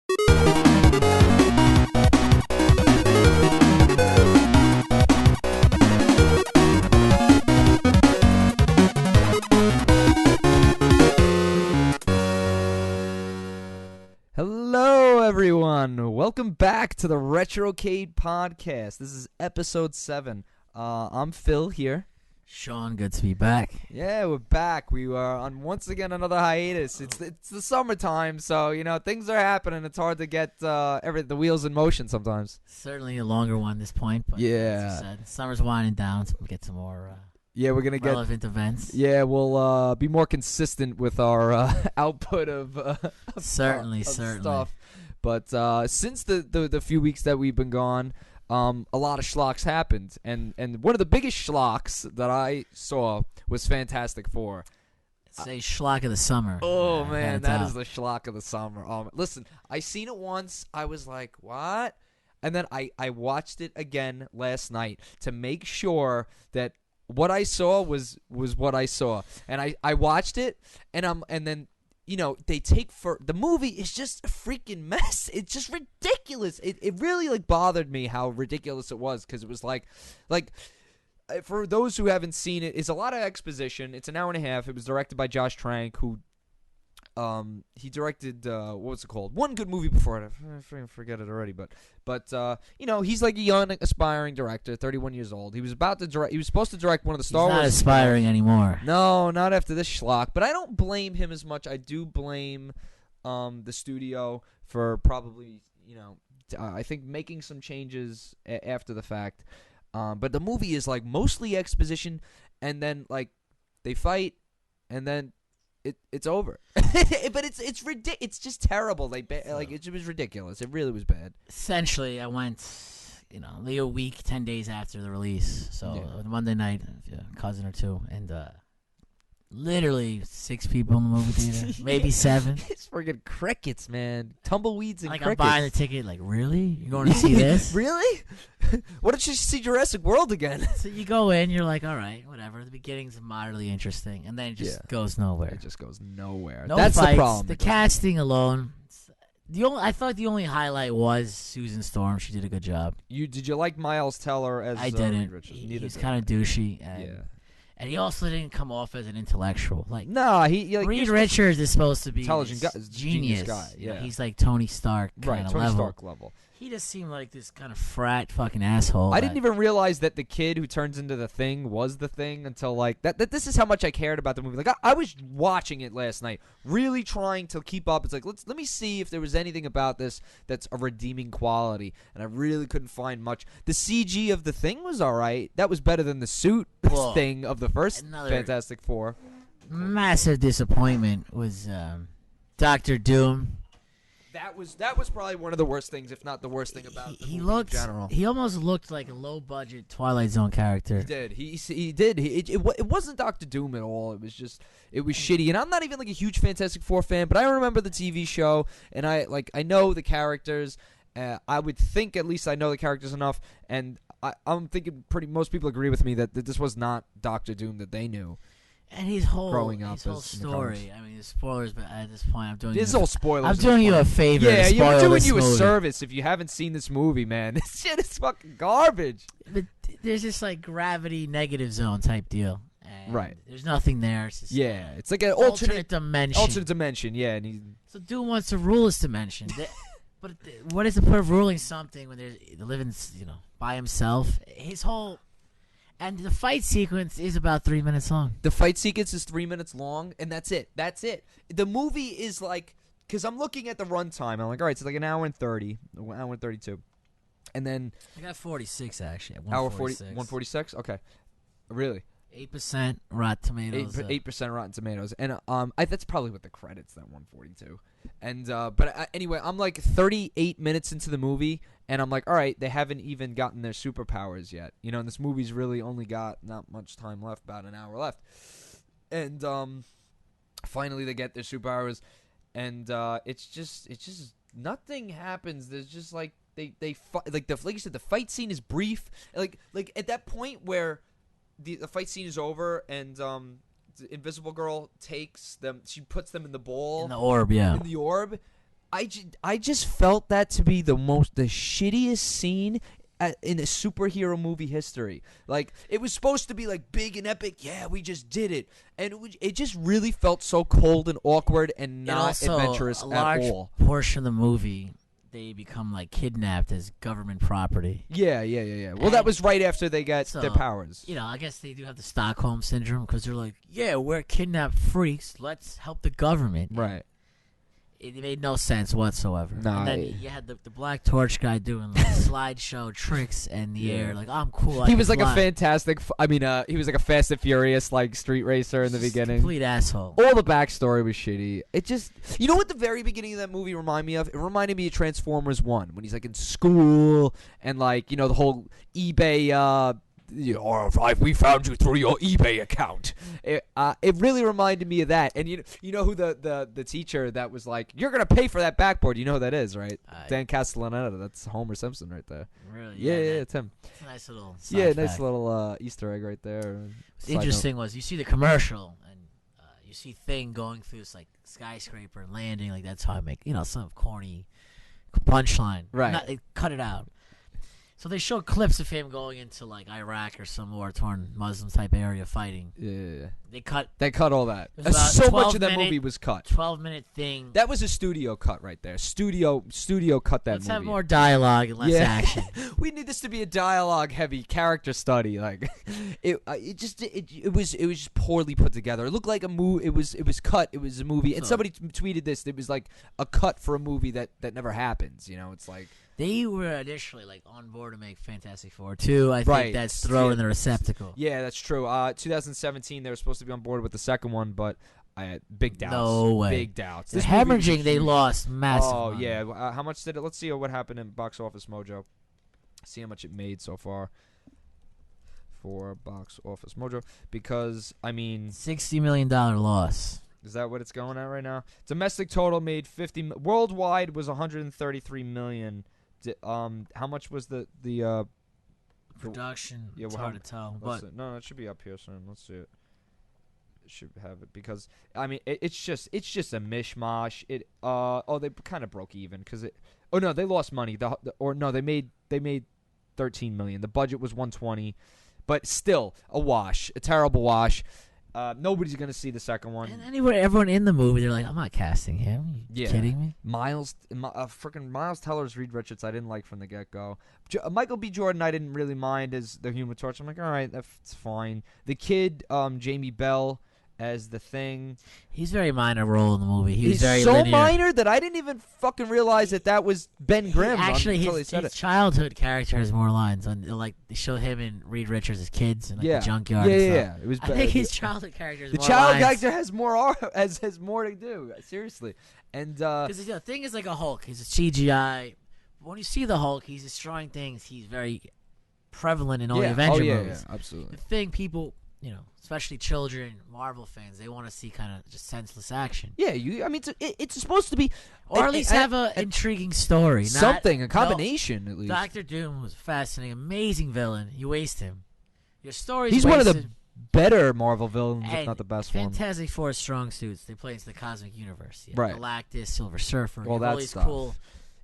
Hello, everyone. Welcome back to the Retrocade Podcast. This is episode 7. I'm Phil here. Sean, good to be back. Yeah, we're back. We are on once again another hiatus. It's the summertime, so things are happening. It's hard to get the wheels in motion sometimes. Certainly a longer one at this point, but Yeah. as you said, summer's winding down, so we'll get some more We're gonna get relevant events. Yeah, we'll be more consistent with our output of Certainly. stuff. But since the few weeks that we've been gone, a lot of schlocks happened, and one of the biggest schlocks that I saw was Fantastic Four. Say schlock of the summer. Oh man, that is the schlock of the summer. Listen, I seen it once. I was like, what? And then I watched it again last night to make sure that what I saw was what I saw. And I watched it, and then they take for the movie is just a freaking mess. It's just ridiculous. It really bothered me how ridiculous it was, because it was like for those who haven't seen it, it's a lot of exposition. It's an hour and a half. It was directed by Josh Trank, who he directed what's it called? One good movie before it. I forget it already, but he's like a young aspiring director, 31 years old. He was about to direct. He was supposed to direct one of the Star Wars. He's not aspiring anymore. No, not after this schlock. But I don't blame him as much. I do blame the studio for probably I think making some changes after the fact. But the movie is mostly exposition, and then they fight, and then it's over. But it's ridiculous. It's just terrible. It was ridiculous. It really was bad. Essentially, I went, a week, 10 days after the release. So Monday night, a cousin or two, and literally 6 people in the movie theater, maybe 7. It's friggin' crickets, man. Tumbleweeds and crickets. I'm buying the ticket. Really? You're going to see this? Really? What did you see Jurassic World again? So you go in, you're like, all right, whatever. The beginning's moderately interesting, and then it just goes nowhere. It just goes nowhere. No That's fights. the problem. The casting alone. I thought the only highlight was Susan Storm. She did a good job. Did you like Miles Teller as I didn't. Reed Richards? He was kind of douchey. And he also didn't come off as an intellectual. Reed Richards is supposed to be intelligent guy, genius guy. Yeah, he's like Tony Stark kind of level. Stark level. He just seemed like this kind of frat fucking asshole. I didn't even realize that the kid who turns into the Thing was the Thing until that. This is how much I cared about the movie. I was watching it last night, really trying to keep up. It's let me see if there was anything about this that's a redeeming quality, and I really couldn't find much. The CG of the Thing was all right. That was better than the suit thing of the first Fantastic Four. Massive disappointment was Dr. Doom. That was probably one of the worst things, if not the worst thing about the movie in general. He almost looked like a low-budget Twilight Zone character. He did. It wasn't Dr. Doom at all. It was shitty. And I'm not even a huge Fantastic Four fan, but I remember the TV show, and I know the characters. I would think at least I know the characters enough, and I'm thinking most people agree with me that this was not Dr. Doom that they knew. And his whole story. I mean, the spoilers, but at this point, I'm doing you a favor. Yeah, you're doing you a service if you haven't seen this movie, man. This shit is fucking garbage. But there's this gravity negative zone type deal. Right. There's nothing there. It's just, it's like an alternate dimension. Alternate dimension, yeah. So Doom wants to rule this dimension. But what is the point of ruling something when they're living, by himself? His whole. And the fight sequence is about 3 minutes long. The fight sequence is 3 minutes long, and that's it. The movie is because I'm looking at the runtime. I'm like, all right, it's an hour and 30, an hour and 32. And then. I got 46, actually. Hour 146? Okay. Really? 8% Rotten Tomatoes. 8% Rotten Tomatoes. And that's probably what the credits, that 142. And but anyway, I'm 38 minutes into the movie, and I'm like, all right, they haven't even gotten their superpowers yet. And this movie's really only got not much time left, about an hour left. And finally they get their superpowers, and it's just nothing happens. There's just they fight, like you said, the fight scene is brief. Like at that point where the fight scene is over, and the Invisible Girl takes them, she puts them in the bowl. In the orb, yeah. In the orb. I just felt that to be the shittiest scene in a superhero movie history. Like, it was supposed to be like big and epic. Yeah, we just did it, and it just really felt so cold and awkward and not adventurous at all. A large portion of the movie, they become like kidnapped as government property. Yeah. Well, that was right after they got their powers. I guess they do have the Stockholm syndrome because they're like, yeah, we're kidnapped freaks. Let's help the government. Right. It made no sense whatsoever. No, and then you had the Black Torch guy doing like slideshow tricks in the air. Like, I'm cool. He was like a fantastic. he was like a Fast and Furious like street racer in the beginning. Complete asshole. All the backstory was shitty. It just, you know what the very beginning of that movie reminded me of? It reminded me of Transformers 1 when he's like in school and like the whole eBay. We found you through your eBay account. It really reminded me of that. And you know who the teacher that was like, you're gonna pay for that backboard. You know who that is, right? Dan Castellaneta. That's Homer Simpson right there. Really? Yeah, it's him. It's a nice little nice little Easter egg right there. What's interesting was you see the commercial and you see Thing going through this like skyscraper and landing. Like, that's how I make some corny punchline. Right. They cut it out. So they show clips of him going into like Iraq or some war-torn Muslim type area fighting. Yeah. They cut all that. So much of that movie was cut. 12-minute thing. That was a studio cut right there. Studio cut that movie. Let's have more dialogue and less action. We need this to be a dialogue-heavy character study. Like, it was just poorly put together. It looked like a movie. It was cut. It was a movie. And somebody tweeted this. It was like a cut for a movie that never happens. It's like. They were initially like on board to make Fantastic Four 2. I think that's thrown in the receptacle. Yeah, that's true. 2017, they were supposed to be on board with the second one, but I had big doubts. No way. Big doubts. The hemorrhaging, they lost massive. Oh, money. yeah. How much did it? Let's see what happened in Box Office Mojo. See how much it made so far for Box Office Mojo. Because, I mean, $60 million loss. Is that what it's going at right now? Domestic total made 50. Worldwide was 133 million. How much was the production? It's hard to tell. But no, it should be up here soon. Let's see it. It should have it because I mean it's just a mishmash. They kind of broke even because it. Oh no, they lost money. They made 13 million. The budget was 120, but still a wash, a terrible wash. Nobody's gonna see the second one. And everyone in the movie, they're like, "I'm not casting him. You kidding me?" Freaking Miles Teller's Reed Richards, I didn't like from the get go. Michael B. Jordan, I didn't really mind as the Human Torch. I'm like, all right, that's fine. The kid, Jamie Bell, as the Thing. He's a very minor role in the movie. He's very so linear. minor that I didn't even fucking realize that was Ben Grimm. Actually, his childhood character has more lines. Like they show him and Reed Richards as kids in the junkyard. Yeah. It was. I think his childhood character has the more child lines. character has more has more to do. Seriously, and because the Thing is like a Hulk. He's a CGI. When you see the Hulk, he's destroying things. He's very prevalent in all the Avenger movies. Yeah, absolutely. The Thing, people. Especially children, Marvel fans, they want to see kind of just senseless action. Yeah, it's supposed to be, or at least have an intriguing story. A combination at least. Doctor Doom was fascinating, amazing villain. You waste him. Your story's He's wasted. One of the better Marvel villains, if not the best one. Fantastic Four strong suits. They play into the cosmic universe. Right. Galactus, Silver Surfer. All that all these stuff. Cool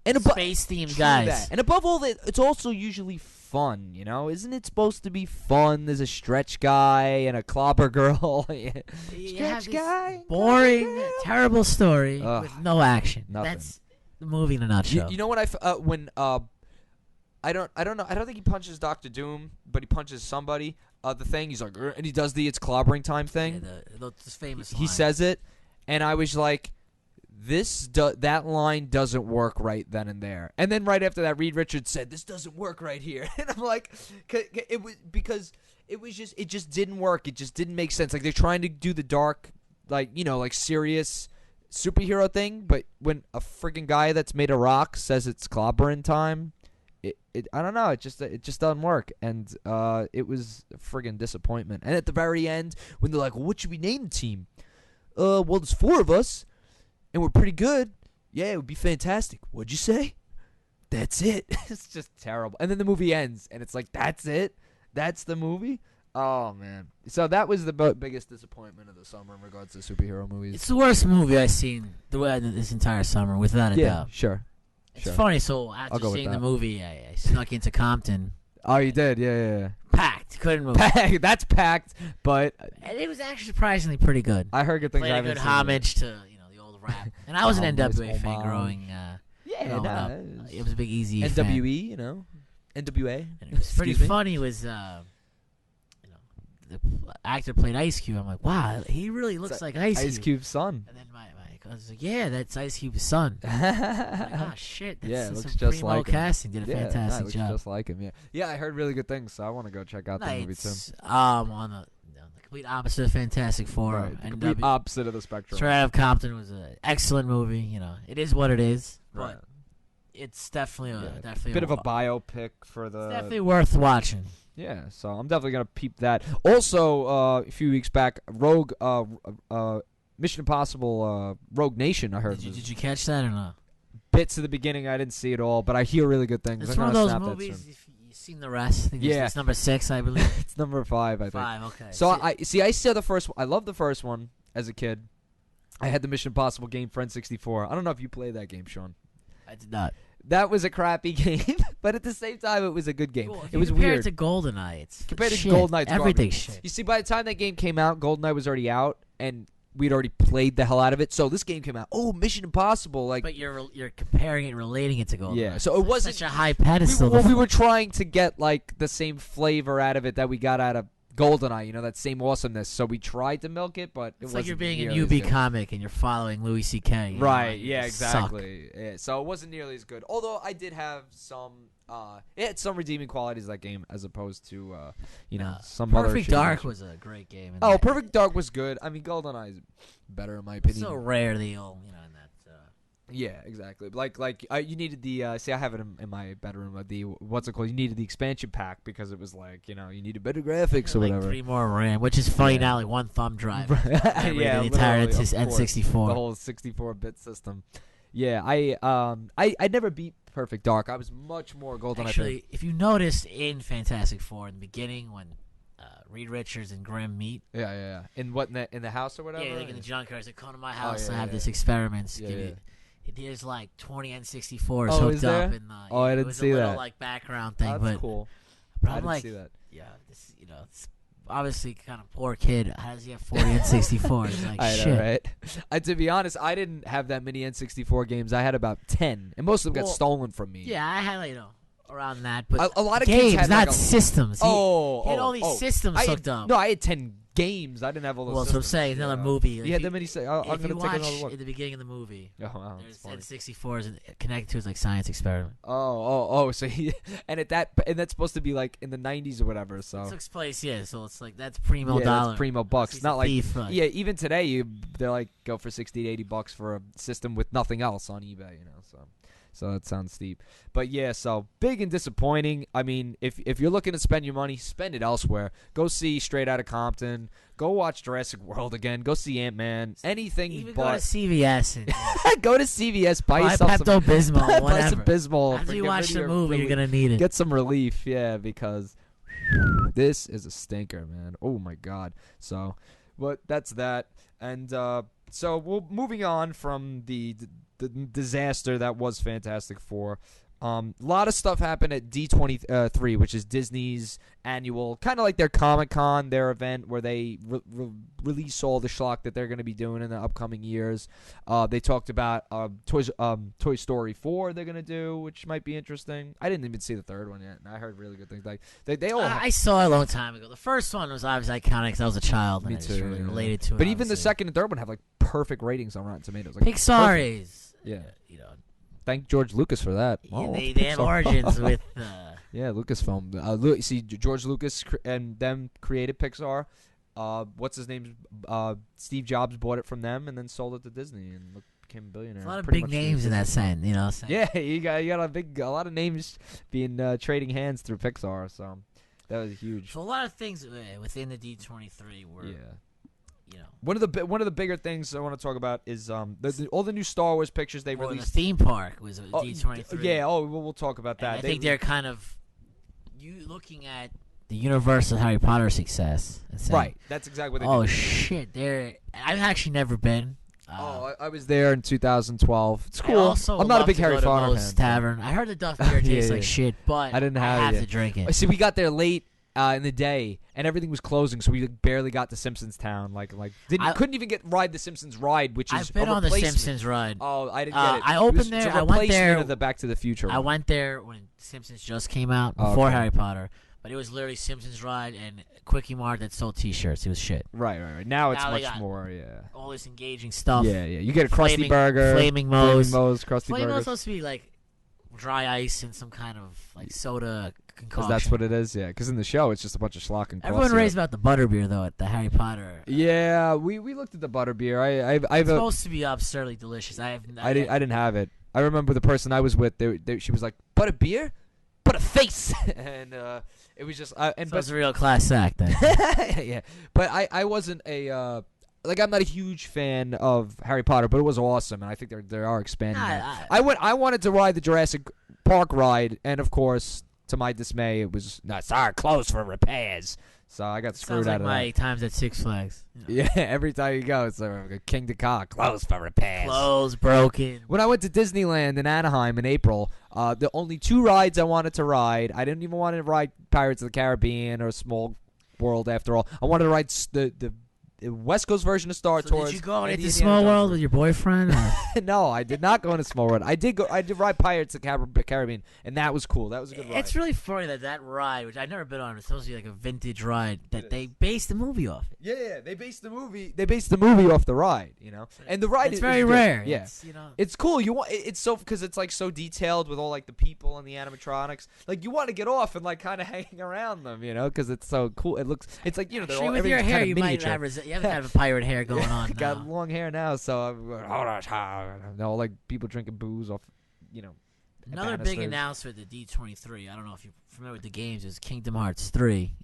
space-themed guys. That. And above all that, it's also usually fun, Isn't it supposed to be fun? There's a stretch guy and a clobber girl. Stretch guy. Boring, terrible story with no action. Nothing. That's the movie in a nutshell. You know what I don't know. I don't think he punches Doctor Doom, but he punches somebody. The Thing, he's like, and he does it's clobbering time thing. Yeah, the famous He line. says it, and I was like, that line doesn't work right then and there. And then right after that, Reed Richards said, "This doesn't work right here," and I'm like, it was because it just didn't work. It just didn't make sense. Like they're trying to do the dark, like serious superhero thing, but when a freaking guy that's made of rock says it's clobbering time. I don't know. It just doesn't work, and it was a friggin' disappointment. And at the very end, when they're like, well, "What should we name the team?" Well, there's 4 of us, and we're pretty good. Yeah, it would be fantastic. What'd you say? That's it. It's just terrible. And then the movie ends, and it's like, that's it. That's the movie. Oh man. So that was the biggest disappointment of the summer in regards to superhero movies. It's the worst movie I've seen this entire summer, without a doubt. Sure. It's funny. So after seeing the movie, I snuck into Compton. Oh, you did? Yeah. Packed. Couldn't move. That's packed, but and it was actually surprisingly pretty good. I heard good things. Played a good homage to the old rap. And I was an NWA fan growing. It was a big Easy NWE, fan. NWA. And it was pretty funny. Was the actor played Ice Cube. I'm like, wow, he really looks like Ice Cube. Ice Cube's son. And then my cousin was like, yeah, that's Ice Cube's son. I'm like, oh shit, that's it looks some just primo like him. casting. Did a fantastic looks job. Just like him. Yeah. I heard really good things, so I want to go check out the movie too. On the complete opposite of Fantastic Four. Right, the complete opposite of the spectrum. Straight Out of Compton was an excellent movie. It is what it is, right. but it's definitely a bit of a biopic for the. It's definitely worth watching. Yeah, so I'm definitely gonna peep that. Also, a few weeks back, Rogue, Mission Impossible, Rogue Nation. I heard. Did you catch that or not? Bits of the beginning, I didn't see it all, but I hear really good things. It's one of those movies. If you've seen the rest, I think it's number 6, I believe. It's number 5, I think. 5, okay. So I saw the first one. I loved the first one as a kid. I had the Mission Impossible game for N64. I don't know if you played that game, Sean. I did not. That was a crappy game, but at the same time, it was a good game. Cool. It was compared weird. To GoldenEye, it's compared shit. To GoldenEye, everything's shit. You see, by the time that game came out, GoldenEye was already out, and we'd already played the hell out of it. So this game came out. Oh, Mission Impossible! But you're comparing it, and relating it to GoldenEye. Yeah, so it wasn't such a high pedestal. We were trying to get like the same flavor out of it that we got out of GoldenEye, that same awesomeness. So we tried to milk it, but it wasn't. It's like you're being a UB comic and you're following Louis C.K. Right? Yeah, exactly. Yeah, so it wasn't nearly as good. Although I did have some, it had some redeeming qualities that game as opposed to, some other. Perfect Dark was a great game. Perfect Dark was good. I mean, GoldenEye is better in my opinion. So rare the old, in that. Yeah, exactly. Like you needed the see, I have it in my bedroom. The what's it called? You needed the expansion pack because it was like you needed better graphics or like whatever. 3 more RAM, which is funny now. Like 1 thumb drive. Yeah, the entire N64, the whole 64-bit system. Yeah, I never beat Perfect Dark. I was much more GoldenEye. Actually, if you noticed in Fantastic Four in the beginning when Reed Richards and Grimm meet. Yeah. In the house or whatever. Yeah, like in the junkyard. They come to my house. I have this experiment. There's like 20 N64s hooked up, and I didn't see that. It was a little like background thing, That's cool. But I I'm didn't see that. Yeah, this, it's obviously kind of poor kid. How does he have 40 N64s? Like I shit. know, right? To be honest, I didn't have that many N64 games. I had about 10, and most of them got stolen from me. Yeah, I had around that, but a lot of games, kids had not like systems. He had all these systems hooked up. No, I had 10 games. I didn't have all those. Well, so I'm saying another movie. Yeah, that many. I'm gonna take another look. In the beginning of the movie, there's N64s connected to his like science experiment. Oh. So and that's supposed to be like in the 90s or whatever. So it takes place, so it's like that's primo dollar, that's primo bucks. Not like thief, even today they're like go for $60 to $80 for a system with nothing else on eBay. So that sounds steep. But yeah, so big and disappointing. I mean, if you're looking to spend your money, spend it elsewhere. Go see Straight Outta Compton. Go watch Jurassic World again. Go see Ant-Man. Anything even but go to CVS and go to CVS, buy yourself Pepto-Bismol, buy some Bismol. After you watch the movie, you're going to need it. Get some relief, because this is a stinker, man. Oh my god. So, but that's that. And so we're moving on from the disaster that was Fantastic Four. A lot of stuff happened at D23, which is Disney's annual, kind of like their Comic-Con, their event where they release all the schlock that they're going to be doing in the upcoming years. They talked about Toy Story 4 they're going to do, which might be interesting. I didn't even see the third one yet, and I heard really good things. Like they all. I saw it a long time ago. The first one was obviously iconic because I was a child. Me and too. I just really related to it. But even the second and third one have like perfect ratings on Rotten Tomatoes. Like, Pixar is. Yeah. Thank George Lucas for that. Yeah, they have origins with. Yeah, Lucasfilm. See, George Lucas and them created Pixar. What's his name? Steve Jobs bought it from them and then sold it to Disney and became a billionaire. A lot of big names in that sense, Yeah, you got a lot of names being trading hands through Pixar. So that was huge. So a lot of things within the D23 were. Yeah. One of the bigger things I want to talk about is all the new Star Wars pictures they released. The theme park was D23. Yeah. We'll talk about that. I think they're kind of looking at the Universal Harry Potter success. And saying, Right. That's exactly what they oh did. shit, I've actually never been. I was there in 2012. It's cool. I'm not a big Harry Potter fan. Tavern. I heard the Duff beer tastes like shit, but I didn't have to drink it. See, we got there late in the day, and everything was closing, so we barely got to Simpsons Town. Couldn't even ride the Simpsons ride, which is I've been on the Simpsons ride. Oh, I didn't get it. I opened there. I went there. Of the Back to the Future. I went there when Simpsons just came out before Harry Potter, but it was literally Simpsons ride and Quickie Mart that sold T-shirts. It was shit. Right. Now it's much more. Yeah. All this engaging stuff. Yeah. You get a Krusty Burger, Flaming Moe's, Krusty Burger. Flaming Moe's supposed to be like dry ice and some kind of like soda concoction. That's what it is. Yeah. Because in the show, it's just a bunch of schlock and. Everyone raves about the butterbeer though at the Harry Potter. Yeah, we looked at the butterbeer. It's supposed to be absurdly delicious. I didn't have it. I remember the person I was with. She was like, "Butterbeer, Butterface," and it was just. It was a real class act then. Yeah, but I wasn't I'm not a huge fan of Harry Potter, but it was awesome, and I think they are expanding that. I wanted to ride the Jurassic Park ride, and of course, to my dismay, it was closed for repairs. So I got screwed out of that. My times at Six Flags. Yeah, every time you go, it's like a King to Cock, closed for repairs. Closed, broken. When I went to Disneyland in Anaheim in April, the only 2 rides I wanted to ride, I didn't even want to ride Pirates of the Caribbean or Small World after all. I wanted to ride the West Coast version of Star Tours. Did you go into Small World with your boyfriend? No, I did not go into Small World. I did ride Pirates of the Caribbean, and that was cool. That was a good ride. It's really funny that ride, which I've never been on, it's supposed to be like a vintage ride that they based the movie off. Yeah, they based the movie off the ride, And the ride is very rare. Yeah, it's cool. It's so because it's like so detailed with all like the people and the animatronics. Like you want to get off and like kind of hang around them, because it's so cool. It's like they're all with your hair, kind of you miniature. might have kind of a pirate hair going on. I got long hair now, so like people drinking booze off, Another big announcement at the D23. I don't know if you're familiar with the games. Is Kingdom Hearts 3.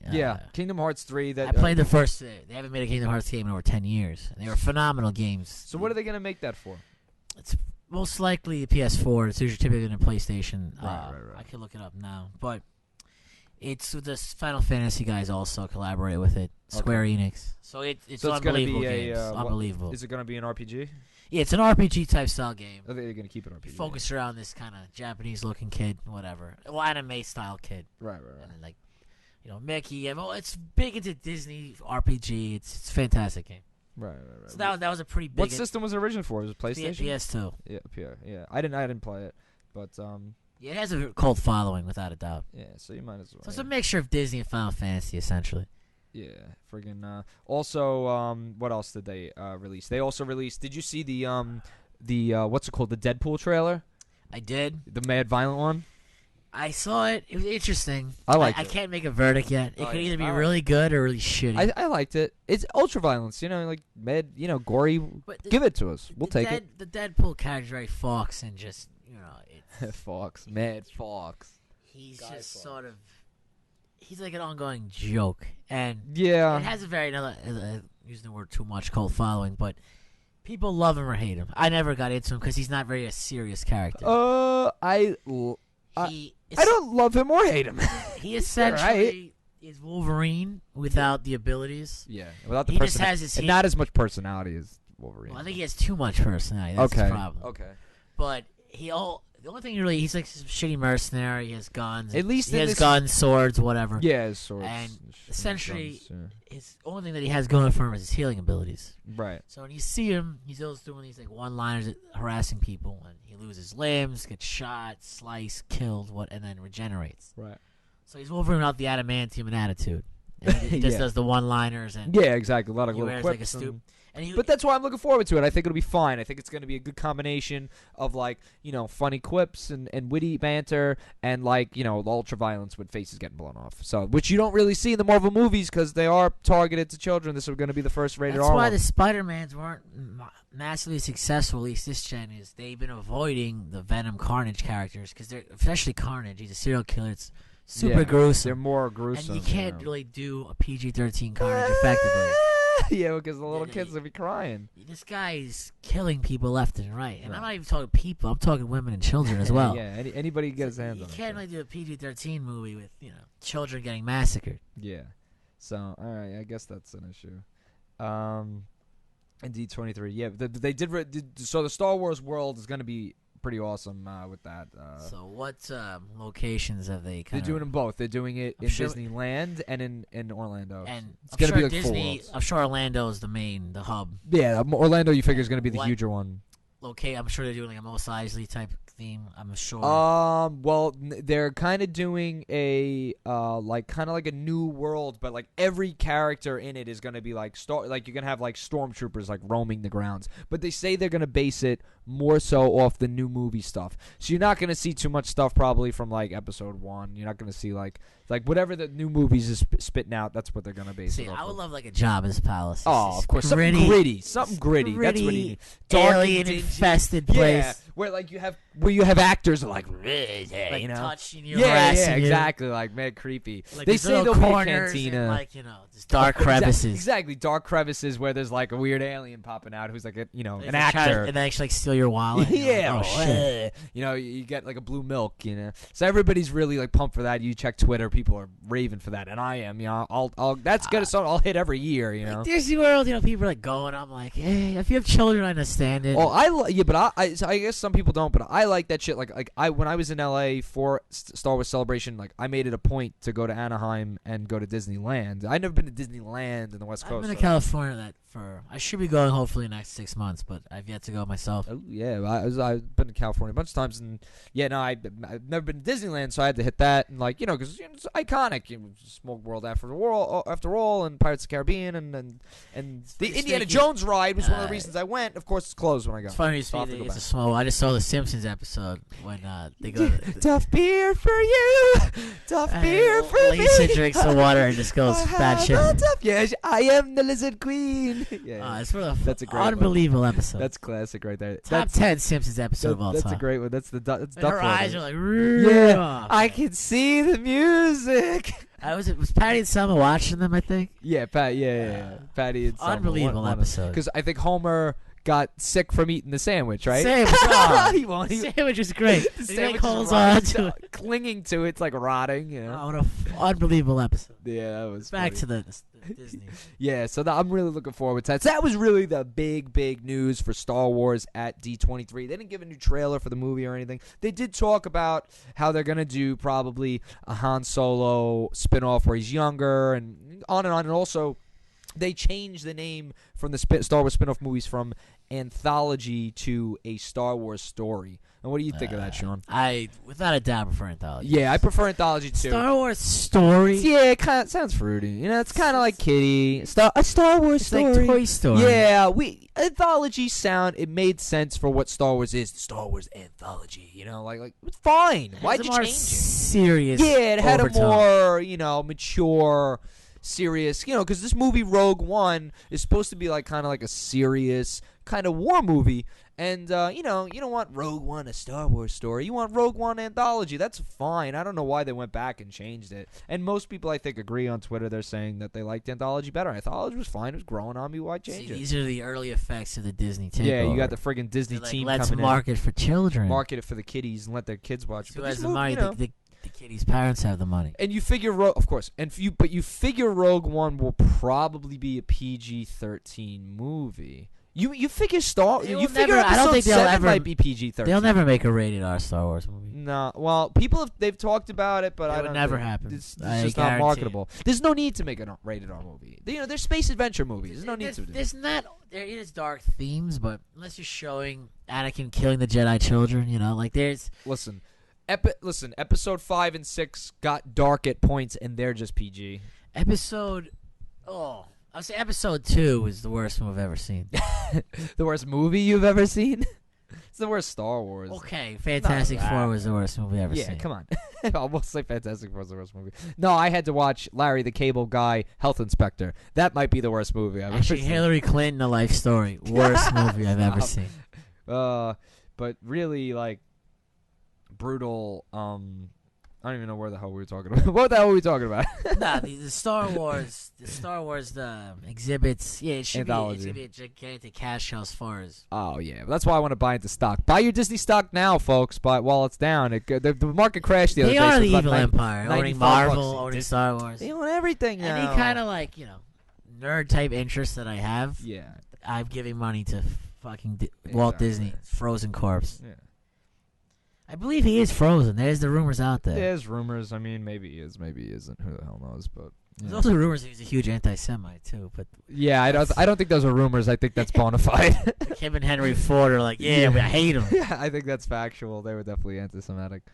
Kingdom Hearts 3. That I played the first. They haven't made a Kingdom Hearts game in over 10 years. They were phenomenal games. So what are they gonna make that for? It's most likely a PS4. It's usually typically in a PlayStation. Right. I can look it up now, but it's the Final Fantasy guys also collaborate with it. Square Enix. So it's unbelievable games. Unbelievable. Is it going to be an RPG? Yeah, it's an RPG type style game. I think they're going to keep it RPG. Focused around this kind of Japanese looking kid, whatever. Well, anime style kid. Right. And then, like, Mickey. It's big into Disney RPG. It's a fantastic game. Right. So that was a pretty big. What system was it original for? Was it PlayStation? PS2. Yeah. I didn't play it, but yeah, it has a cult following without a doubt. Yeah, so you might as well. So it's a mixture of Disney and Final Fantasy, essentially. Yeah, friggin' also, what else did they release? They also released. Did you see the what's it called? The Deadpool trailer? I did. The mad violent one. I saw it. It was interesting. I liked it. I can't make a verdict yet. It could either be really good or really shitty. I liked it. It's ultra violence, like mad, gory. Give it to us. We'll take it. The Deadpool character is very Fox and just it's Fox, mad Fox. He's just Fox. Sort of. He's like an ongoing joke, and yeah, it has a very using the word too much cult following, but people love him or hate him. I never got into him because he's not very a serious character. I don't love him or hate him. He essentially is Wolverine without the abilities. Yeah, without the he just has his not as much personality as Wolverine. Well, I think he has too much personality. That's his problem. Okay, but the only thing he's like some shitty mercenary. He has guns. At least he has guns, swords, whatever. Yeah, his swords. And essentially, his only thing that he has going for him is his healing abilities. Right. So when you see him, he's always doing these like one-liners, harassing people, and he loses limbs, gets shot, sliced, killed, and then regenerates. Right. So he's Wolverine without the adamantium and attitude. And he just does the one-liners and exactly. A lot of little quips. Like a stoop. But that's why I'm looking forward to it. I think it'll be fine. I think it's going to be a good combination of funny quips and witty banter and ultra violence with faces getting blown off. So which you don't really see in the Marvel movies because they are targeted to children. This is going to be the first rated R. That's why the Spider-Mans weren't massively successful. At least this gen is. They've been avoiding the Venom, Carnage characters because they're especially Carnage. He's a serial killer. It's super gruesome. They're more gruesome. And you can't really do a PG-13 Carnage effectively. Yeah, because the little kids will be crying. This guy's killing people left and right. And I'm not even talking people. I'm talking women and children as well. Yeah, anybody get his hands on it. You can't really do a PG-13 movie with, children getting massacred. Yeah. So, all right, I guess that's an issue. And D23, yeah, they did. So the Star Wars world is going to be pretty awesome with that. So what locations have they? They're doing them both. They're doing it in Disneyland and in Orlando. And it's going to be like Disney. I'm sure Orlando is the hub. Yeah, Orlando. You figure is going to be the huger one. I'm sure they're doing like a Mos Eisley type theme. I'm sure. Well, they're kind of doing a kind of like a new world, but like every character in it is going to be like you're going to have like stormtroopers like roaming the grounds. But they say they're going to base it more so off the new movie stuff. So you're not going to see too much stuff probably from like episode 1. You're not going to see like whatever the new movies is spitting out. That's what they're going to base it off. I would love like a Jabba's palace. Oh, of course, something gritty. That's what you need. Alien infested place. Yeah, where you have actors like touching you, harassing you. Exactly, like mad creepy. Like they say there'll be a cantina, and, just dark crevices. Exactly, dark crevices where there's like a weird alien popping out who's like an actor, and they actually like steal your wallet. Yeah, like, oh shit. You get like a blue milk, So everybody's really like pumped for that. You check Twitter, people are raving for that, and I am. I'll that's good. So I'll hit every year. Like Disney World, people are like going. I'm like, hey, if you have children, I understand it. Oh, but I guess some people don't, but I like that shit. When I was in LA for Star Wars Celebration, like I made it a point to go to Anaheim and go to Disneyland. I've never been to Disneyland in the West Coast. I've been to California I should be going hopefully next 6 months, but I've yet to go myself. Oh, yeah, I've been to California a bunch of times, and I've never been to Disneyland, so I had to hit that, and because it's iconic. Small World after all, and Pirates of the Caribbean, and the Indiana Jones ride was one of the reasons I went. Of course, it's closed when I go. It's funny it's a small. I just saw the Simpsons episode when they go. Tough beer for you, tough beer for me. Lisa drinks the water and just goes bad shit. Yes, I am the Lizard Queen. It's that's a great unbelievable episode. That's classic right there. Top 10 Simpsons episode of all time. That's a great one. That's her eyes are like, yeah. I can see the music. Was Patty and Selma watching them? I think. Yeah, Patty and Selma. Unbelievable episode. Because I think Homer got sick from eating the sandwich, right? The sandwich was great. The sandwich holds on to it, clinging to it. It's like rotting. What an unbelievable episode. Yeah, that was back funny. to the Disney. Yeah, so I'm really looking forward to that. So that was really the big news for Star Wars at D23. They didn't give a new trailer for the movie or anything. They did talk about how they're gonna do probably a Han Solo spinoff where he's younger and on, and also. They changed the name from the Star Wars spin-off movies from anthology to a Star Wars story. And what do you think of that, Sean? I, without a doubt, prefer anthology. Yeah, I prefer anthology too. Star Wars story? Yeah, it kind of sounds fruity. It's kind of like kiddie. A Star Wars story. It's like Toy Story. Yeah, anthology it made sense for what Star Wars is. Star Wars anthology, it's fine. Why'd you change it? Serious. Yeah, it had overtone. a more, mature, serious, because this movie Rogue One is supposed to be kind of like a serious kind of war movie, and you don't want Rogue One a Star Wars story. You want Rogue One anthology. That's fine. I don't know why they went back and changed it. And most people I think agree on Twitter. They're saying that they liked anthology better. Anthology was fine. It was growing on me. Why change it? These are the early effects of the Disney takeover. Yeah, you got the friggin' Disney team let's coming in. Let's market for children. Market it for the kiddies and let their kids watch it. Who has the money? The kiddies' parents have the money. And you figure, of course, but you figure Rogue One will probably be a PG-13 movie. You figure I don't think they'll ever might be PG-13. They'll never make a rated R Star Wars movie. No, well, they've talked about it, but it would never happen. It's just not marketable. There's no need to make a rated R movie. They're space adventure movies. There's no need to. There is dark themes, but unless you're showing Anakin killing the Jedi children, there's. Listen, episode 5 and 6 got dark at points, and they're just PG. I'll say episode 2 is the worst movie I've ever seen. The worst movie you've ever seen? It's the worst Star Wars. Okay, Fantastic Four was the worst movie I've ever seen. Yeah, come on. I almost say Fantastic Four was the worst movie. No, I had to watch Larry the Cable Guy, Health Inspector. That might be the worst movie I've ever seen. Hillary Clinton, A Life Story. Worst movie I've ever seen. But really, brutal I don't even know where the hell we were talking about. What the hell were we talking about? Nah, the Star Wars, the exhibits. Yeah, it should be a gigantic cash show as far as. Oh yeah, that's why I want to buy into stock. Buy your Disney stock now, folks. But while it's down, the market crashed the other day. They are so the evil empire, owning Marvel, owning Star Wars. They own everything now. Any kind of nerd type interest that I have. Yeah, I'm giving money to fucking Walt Disney, frozen corpse. Yeah. I believe he is frozen. There's the rumors out there. There's rumors. I mean, maybe he is, maybe he isn't. Who the hell knows? But there's also rumors that he's a huge anti-Semite too. But yeah, I don't think those are rumors. I think that's bona fide. Him and Henry Ford are like, I hate him. Yeah, I think that's factual. They were definitely anti-Semitic.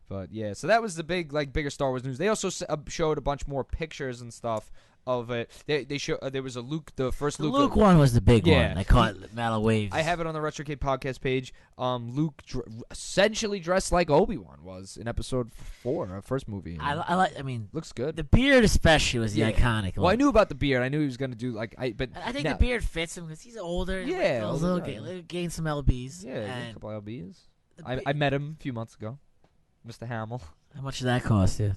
But yeah, so that was the bigger Star Wars news. They also showed a bunch more pictures and stuff of it. They show there was a Luke, the first Luke. The Luke one was the big one. I caught Mallow Waves. I have it on the Retrocade Podcast page. Luke essentially dressed like Obi-Wan was in Episode 4, first movie. I like. I mean, looks good. The beard especially was the iconic. Well, I knew about the beard. I knew he was going to do but I think the beard fits him because he's older. Yeah, gain some lbs. Yeah, a couple lbs. I met him a few months ago, Mr. Hamill. How much did that cost you?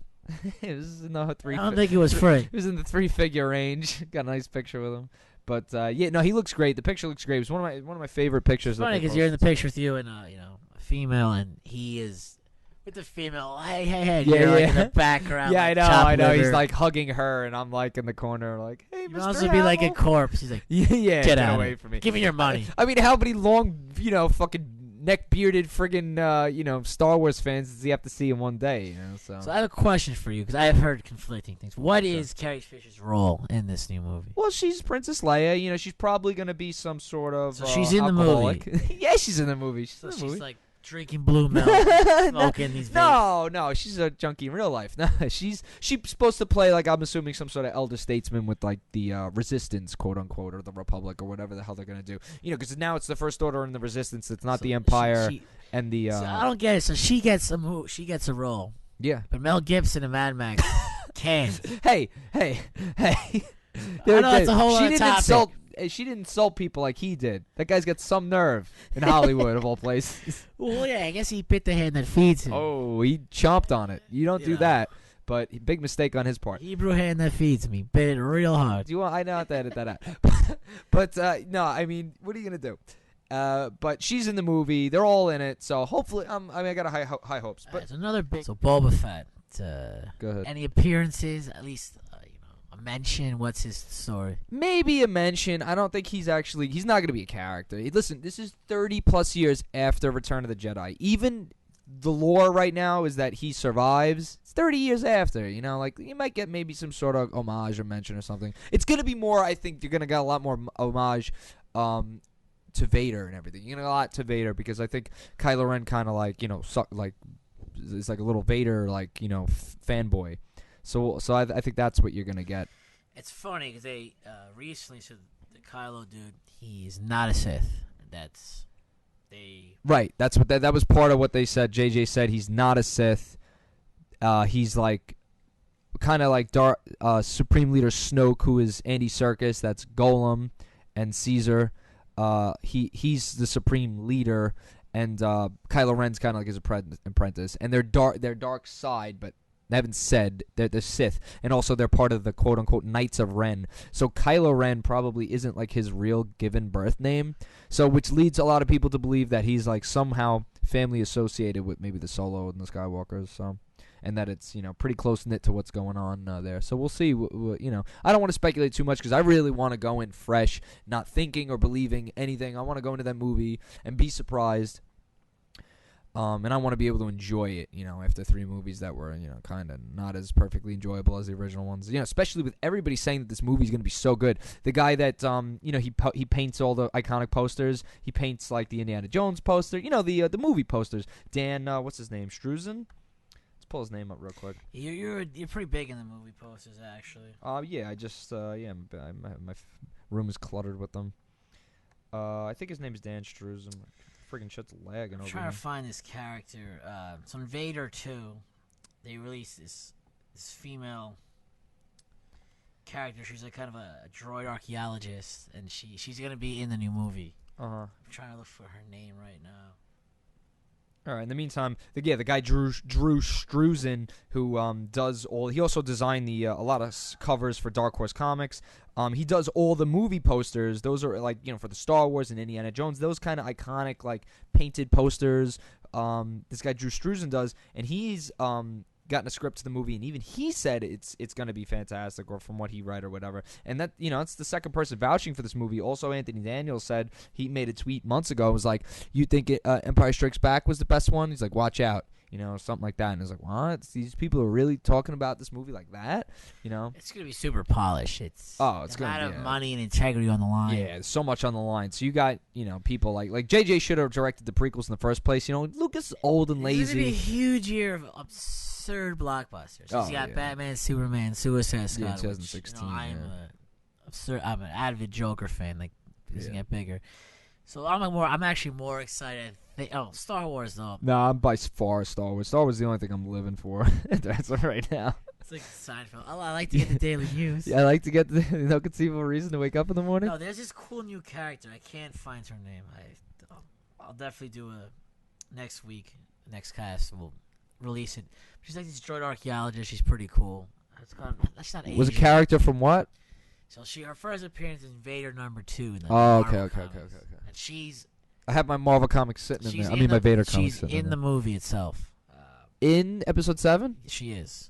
It was in the three. I don't think it was free. It was in the 3-figure range. Got a nice picture with him. But he looks great. The picture looks great. It was one of my favorite pictures. It's funny because you're in the picture with you and a female, and he is with the female. Hey, you're in the background. Yeah, I know. He's like hugging her, and I'm like in the corner, like, hey, Mr. You also Hamill. be like a corpse. He's like, get out away from me. Give me your money. I mean, how many long, fucking neck-bearded friggin', Star Wars fans does he have to see in one day? So I have a question for you because I have heard conflicting things. What is Carrie Fisher's role in this new movie? Well, she's Princess Leia. She's probably going to be some sort of So she's in alcoholic. the movie. Yeah, she's in the movie. She's like drinking blue milk, smoking these vapes. No, she's a junkie in real life. No, she's supposed to play, like, I'm assuming, some sort of elder statesman with, like, the Resistance, quote unquote, or the Republic, or whatever the hell they're gonna do. Because now it's the First Order and the Resistance. It's not the Empire and the. So I don't get it. So she gets a role. Yeah, but Mel Gibson and Mad Max can't. Hey. I know that's a whole other topic. She didn't insult people like he did. That guy's got some nerve in Hollywood, of all places. Well, yeah, I guess he bit the hand that feeds him. Oh, he chomped on it. You don't do that. But big mistake on his part. Hebrew hand that feeds me. Bit it real hard. I know how to edit that out. But no, I mean, what are you going to do? But she's in the movie. They're all in it. So hopefully, I got high hopes. But it's another big. So Boba Fett. Go ahead. Any appearances? At least a mention. What's his story? Maybe a mention. I don't think he's not going to be a character. Listen, this is 30 plus years after Return of the Jedi. Even the lore right now is that he survives. It's 30 years after. You might get maybe some sort of homage or mention or something. It's going to be more. I think you're going to get a lot more homage. To Vader and everything. You're going to get a lot to Vader because I think Kylo Ren kind of is like a little Vader fanboy. So I think that's what you're gonna get. It's funny because they recently said the Kylo dude, he's not a Sith. Right. That's what that was part of what they said. JJ said he's not a Sith. He's like kind of like Supreme Leader Snoke, who is Andy Serkis. That's Golem and Caesar. He's the Supreme Leader. And Kylo Ren's kind of like his apprentice, and they're dark side, but they haven't said they're the Sith, and also they're part of the quote unquote Knights of Ren. So Kylo Ren probably isn't like his real given birth name, so which leads a lot of people to believe that he's like somehow family associated with maybe the Solo and the Skywalkers. So, and that it's pretty close knit to what's going on there. So we'll see. I don't want to speculate too much because I really want to go in fresh, not thinking or believing anything. I want to go into that movie and be surprised. And I want to be able to enjoy it, after 3 movies that were, kind of not as perfectly enjoyable as the original ones. Especially with everybody saying that this movie is going to be so good. The guy that, he paints all the iconic posters. He paints, like, the Indiana Jones poster. The movie posters. Dan, what's his name? Struzen? Let's pull his name up real quick. You're pretty big in the movie posters, actually. Yeah, I just, my room is cluttered with them. I think his name is Dan Struzen. Friggin' shit's lagging over here. I'm trying to find this character. So in Vader 2, they released this female character. She's like kind of a droid archaeologist, and she's gonna be in the new movie. I'm trying to look for her name right now. All right. In the meantime, the guy Drew Struzan, who does all. He also designed a lot of covers for Dark Horse Comics. He does all the movie posters. Those are like for the Star Wars and Indiana Jones. Those kind of iconic like painted posters. This guy Drew Struzan does, and he's gotten a script to the movie, and even he said it's going to be fantastic, or from what he read or whatever. And that it's the second person vouching for this movie. Also, Anthony Daniels said, he made a tweet months ago, was like, you think Empire Strikes Back was the best one? He's like, watch out, something like that. And I was like, what? These people are really talking about this movie like that? It's gonna be super polished. It's gonna be money and integrity on the line. Yeah, there's so much on the line. So you got people like JJ should have directed the prequels in the first place. Lucas is old and lazy. It's gonna be a huge year of absurd blockbusters. He's got Batman, Superman, Suicide Squad. 2016. I'm an avid Joker fan. Like, he's gonna get bigger. So I'm actually more excited. Star Wars though. No, I'm by far Star Wars. Star Wars is the only thing I'm living for. That's right now. It's like Seinfeld. I like to get the daily news. Yeah, I like to get the no conceivable reason to wake up in the morning. No, there's this cool new character. I can't find her name. I'll definitely do a next week. Next cast we'll release it. She's like this droid archaeologist. She's pretty cool. That's not Asian. Was a character from what? So her first appearance is Vader #2 in the okay. And she's. I have my Marvel comics sitting in there. I mean, my Vader comics sitting in there. She's in the movie itself. In Episode 7? She is.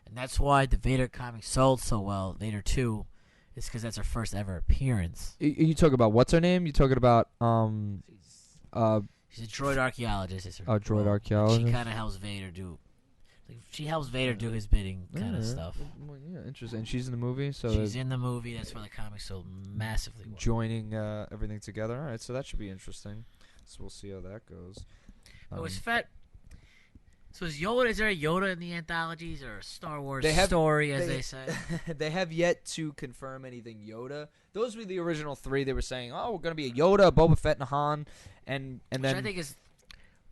And that's why the Vader comic sold so well. Vader 2 is because that's her first ever appearance. You talking about what's her name? You talking about she's a droid archaeologist. Is her droid archaeologist. She kind of helps Vader do. She helps Vader do his bidding kind of stuff. Well, yeah, interesting. And she's in the movie, so she's in the movie. That's why the comic sold massively well. Joining everything together. All right, so that should be interesting. So we'll see how that goes. It was Fett. So is there a Yoda in the anthologies or a Star Wars story, as they say? They have yet to confirm anything Yoda. Those were the original three. They were saying, we're going to be a Yoda, a Boba Fett, and a Han. And Which then I think is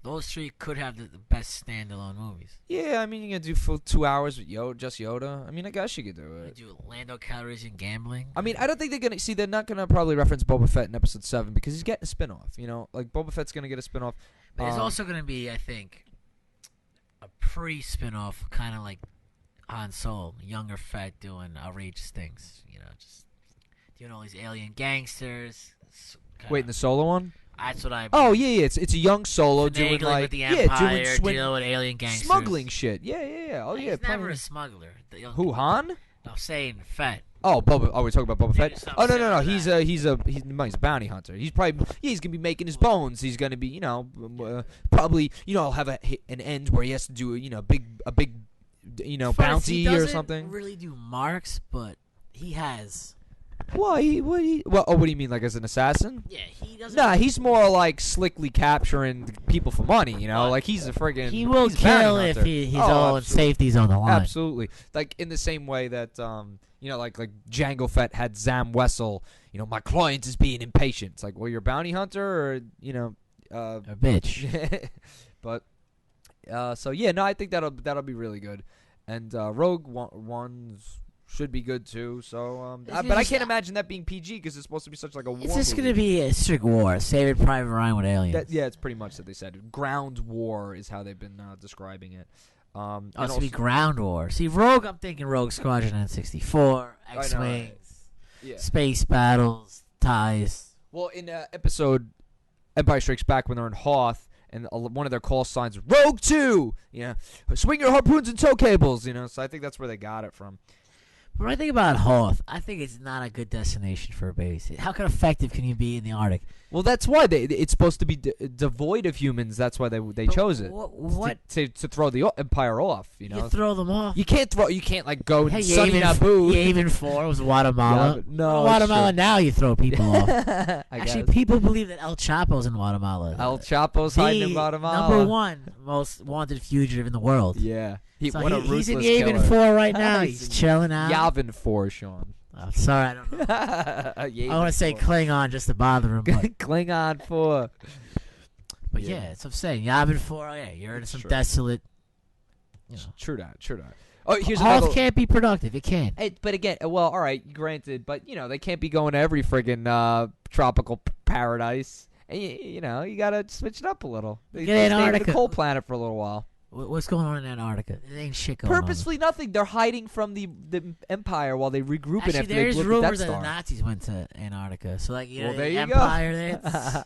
those three could have the best standalone movies. Yeah, I mean, you can do full 2 hours with just Yoda. I mean, I guess you could do it. They do Lando Calrissian gambling. I mean, I don't think they're going to... See, they're not going to probably reference Boba Fett in Episode 7 because he's getting a spinoff, Like, Boba Fett's going to get a spinoff. But there's also going to be, I think, a pre-spinoff, kind of like Han Solo, younger Fett doing outrageous things. Just doing all these alien gangsters. Wait, in the Solo one? That's what I. Oh yeah. It's a young Solo doing like with the Empire, dealing with alien gangsters, smuggling shit. Yeah. Oh yeah. He's never a smuggler. Who, Han? No, saying Fett. Oh, Boba. Oh, we're talking about Boba Fett. Oh no. He's a bounty hunter. He's probably he's gonna be making his bones. He's gonna be probably have an end where he has to do a big bounty or something. He doesn't really do marks, but he has. Why? What do you mean, like as an assassin? Yeah, he doesn't. Nah, he's more like slickly capturing people for money. Like he's a friggin'. He will kill if his own safety's on the line. Absolutely, like in the same way that like Jango Fett had Zam Wessel. My client is being impatient. It's like, well, you're a bounty hunter, or a bitch. But so yeah, no, I think that'll be really good, and Rogue One's should be good too. So, but I can't imagine that being PG because it's supposed to be such like a war. It's just going to be a strict war. Saving Private Ryan with aliens. It's pretty much what they said. Ground war is how they've been describing it. It's going to be ground war. See, Rogue, I'm thinking Rogue Squadron N64, X-Wings, space battles, ties. Well, in episode Empire Strikes Back, when they're in Hoth, and one of their call signs is Rogue 2, swing your harpoons and tow cables, so I think that's where they got it from. When I think about Hoth, I think it's not a good destination for a base. How effective can you be in the Arctic? Well, that's why it's supposed to be devoid of humans. That's why they chose it. What? To throw the Empire off, You throw them off. You can't like go to sunny Naboo. Yavin 4 was Guatemala. Yeah, no, Guatemala now you throw people off. Actually, people believe that El Chapo's in Guatemala. El Chapo's hiding in Guatemala. Number 1 most wanted fugitive in the world. Yeah. He's in Yavin 4 right now. He's chilling out. Yavin 4, Sean. I'm sorry, I don't know. I want to say Klingon just to bother him. But Klingon 4. But yeah, that's what I'm saying. Yavin 4, you're in some desolate. True that. Oh, here's Hoth can't be productive. It can't. But again, well, all right, granted, but they can't be going to every friggin' tropical paradise. And you know, you gotta switch it up a little. They Get stay in Antarctica. the cold planet for a little while. What's going on in Antarctica? There ain't shit going on. Purposely nothing. They're hiding from the Empire while they regroup Actually, after they there's blew the rumors Death that the Star. Nazis went to Antarctica. So, like, you know, Well, there the you Empire go. there.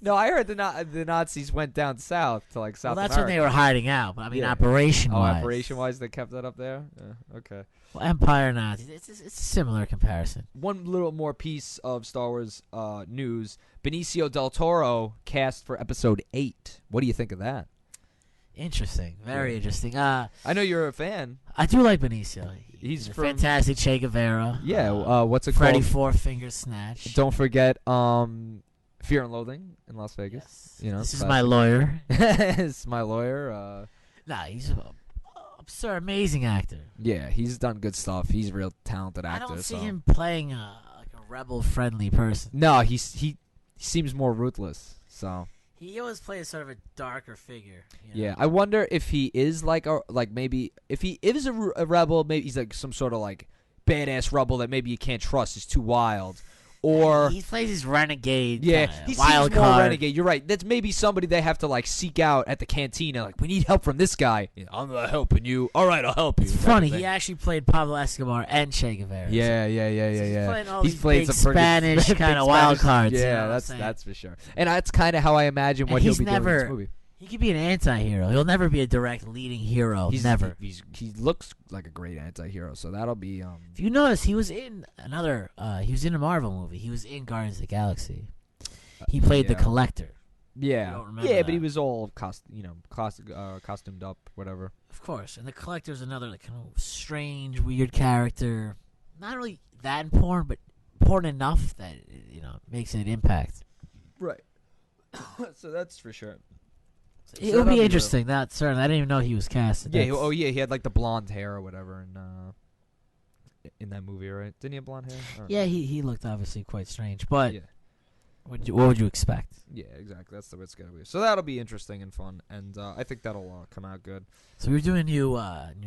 No, I heard the Nazis went down south to like South Well, that's America. when they were hiding out. But I mean, Yeah. operation-wise. Operation-wise, they kept that up there? Okay. Well, Empire Nazis. It's a similar comparison. One little more piece of Star Wars news. Benicio del Toro cast for Episode 8. What do you think of that? Interesting. Very interesting. I know you're a fan. I do like Benicio. He's a from- fantastic Che Guevara. Yeah, what's it Freddy called? Four Finger Snatch. Don't forget Fear and Loathing in Las Vegas. Yes. You know, This is classic. my lawyer. It's my lawyer. Nah, he's an absurd, amazing actor. Yeah, he's done good stuff. He's a real talented actor. I don't see so. him playing like a rebel-friendly person. No, he seems more ruthless. So He always plays sort of a darker figure. You know? yeah, I wonder if he is maybe if he is a rebel, maybe he's like some sort of like badass rebel that maybe you can't trust. Is too wild, or he plays his renegade. yeah, kinda he wild seems more card. renegade. You're right. That's maybe somebody they have to like seek out at the cantina. Like, we need help from this guy. Yeah, I'm not helping you. All right, I'll help you. It's type of funny. thing. He actually played Pablo Escobar and Che Guevara. Yeah. He's playing all He's these played big some pretty Spanish big kind of wild Spanish- cards. Yeah, you know what I'm saying? that's for sure. And that's kind of how I imagine And what he'll he's be doing in never- this movie. He could be an anti-hero. He'll never be a direct leading hero. Never. He looks like a great anti-hero, so that'll be. If you notice, he was in another. He was in a Marvel movie. He was in Guardians of the Galaxy. He played the yeah. Collector. Yeah, don't remember yeah, but he that. was all costumed up, whatever. Of course, and the Collector's another like kind of strange, weird character. Not really that important, but important enough that makes an impact. Right. So that's for sure. It'll that'll be be interesting. That's certain. I didn't even know he was casted. Yeah. That's- He had like the blonde hair or whatever, in that movie, right? Didn't he have blonde hair? I don't Yeah, know. he looked obviously quite strange, but Yeah. what would you expect? Yeah, exactly. That's the way it's gonna be. So that'll be interesting and fun, and I think that'll come out good. So we're doing a new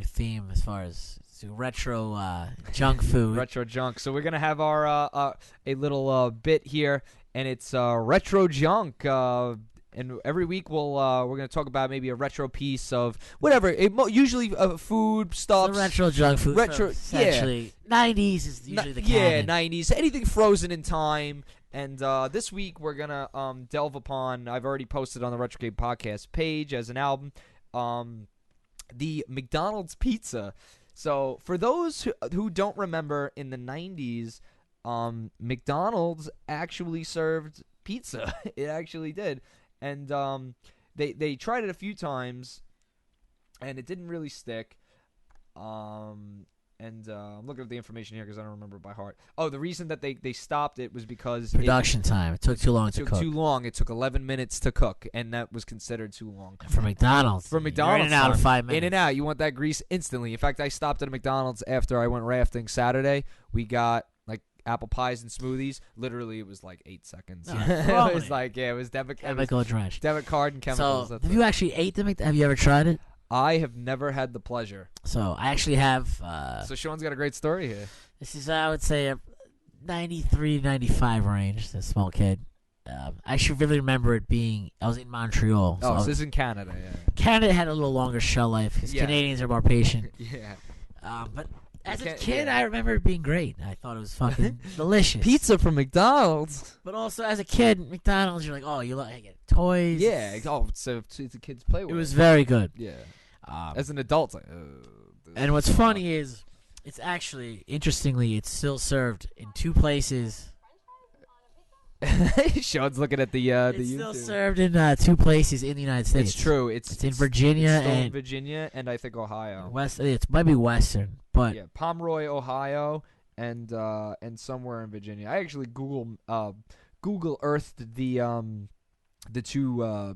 theme as far as retro junk food. Retro junk. So we're gonna have our a little bit here, and it's retro junk. And every week we're gonna talk about maybe a retro piece of whatever. Usually food stuff. The retro junk food. Retro- essentially. 90s is usually the yeah, canon. 90s. Anything frozen in time. And this week we're gonna delve upon. I've already posted on the Retrocade Podcast page as an album, the McDonald's pizza. So for those who don't remember, in the 90s, McDonald's actually served pizza. It actually did. And they tried it a few times, and it didn't really stick. I'm looking at the information here because I don't remember it by heart. Oh, the reason that they stopped it was because Production time. It took too long it to took cook. too long. It took 11 minutes to cook, and that was considered too long. For McDonald's. For McDonald's, You're in and out in son. 5 minutes. In and out. You want that grease instantly. In fact, I stopped at a McDonald's after I went rafting Saturday. We got like apple pies and smoothies. Literally, it was like 8 seconds. No, It was like, yeah, it was debit Chemical-drenched. debit card and chemicals. So, That's have it. you actually ate the Have you ever tried it? I have never had the pleasure. So, I actually have. So Sean's got a great story here. This is, I would say, a 93, 95 range. It's a small kid. I actually really remember it being. I was in Montreal. Oh, so So this is in Canada, yeah. Canada had a little longer shell life because Yeah. Canadians are more patient. Yeah. But as a Can't- kid, yeah. I remember it being great. I thought it was fucking delicious. Pizza from McDonald's. But also, as a kid, McDonald's, you're like, oh, you like get toys. Yeah. Oh, so it's a kid's play with. It was very good. Yeah. As an adult, it's like, And what's funny is, it's actually, interestingly, it's still served in 2 places. Sean's looking at the It's YouTube. still served in 2 places in the United States. It's true. It's in Virginia it's still in and Virginia and I think Ohio. West. It might be Western, but Yeah, Pomeroy, Ohio, and somewhere in Virginia. I actually Google Earthed the 2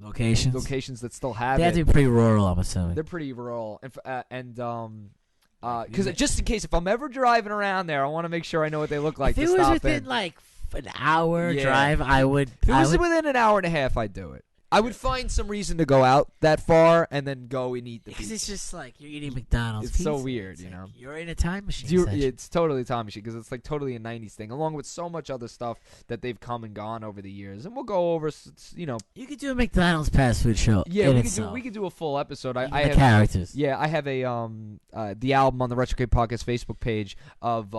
locations that still have They it. have to be pretty rural, I'm assuming. They're pretty rural, because just in case if I'm ever driving around there, I want to make sure I know what they look like. if to it was stop within in. like an hour Yeah. drive, I would. If it I was would within an hour and a half, I'd do it. I would find some reason to go out that far and then go and eat the Because pizza. it's just like you're eating McDonald's It's pizza. so weird, It's you like know. You're in a time machine. It's totally a time machine because it's like totally a 90s thing, along with so much other stuff that they've come and gone over the years. And we'll go over, you know. You could do a McDonald's fast food show. Yeah, in we could do a full episode. Even I the have characters. Yeah, I have the album on the Retrocade Podcast Facebook page of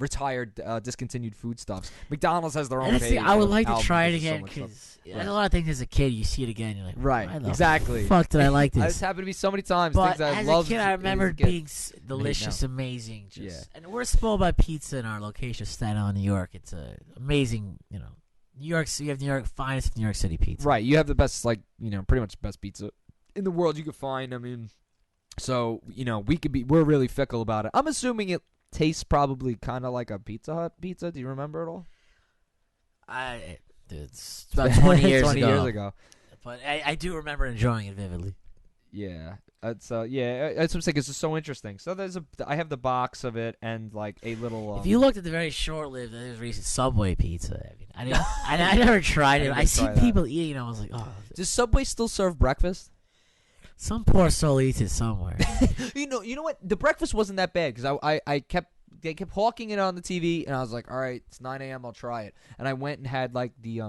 retired discontinued foodstuffs. McDonald's has their own And page. I would like to album try it because there's so again much stuff. because there's a lot of things as a kid. You see it again, you're like, Right, why the exactly. fuck did I like this? It's happened to me so many times. But Things I as love a kid, I remember being being delicious, amazing. Just, Yeah. And we're spoiled by pizza in our location, Staten Island, New York. It's amazing, you know. New York, so you have New York, finest New York City pizza. Right, you have the best, like, you know, pretty much the best pizza in the world you could find. I mean, so, you know, we're really fickle about it. I'm assuming it tastes probably kind of like a Pizza Hut pizza. Do you remember it all? It's about 20 years 20 ago. years ago. But I do remember enjoying it vividly. Yeah. It's that's what I'm saying. It's just so interesting. So I have the box of it and like a little. If you looked at the very short-lived, there's recent Subway pizza. I mean, I never tried it. I see people eating. I was like, oh. Does Subway still serve breakfast? Some poor soul eats it somewhere. You know what? The breakfast wasn't that bad because they kept hawking it on the TV, and I was like, all right, it's 9 a.m. I'll try it. And I went and had like the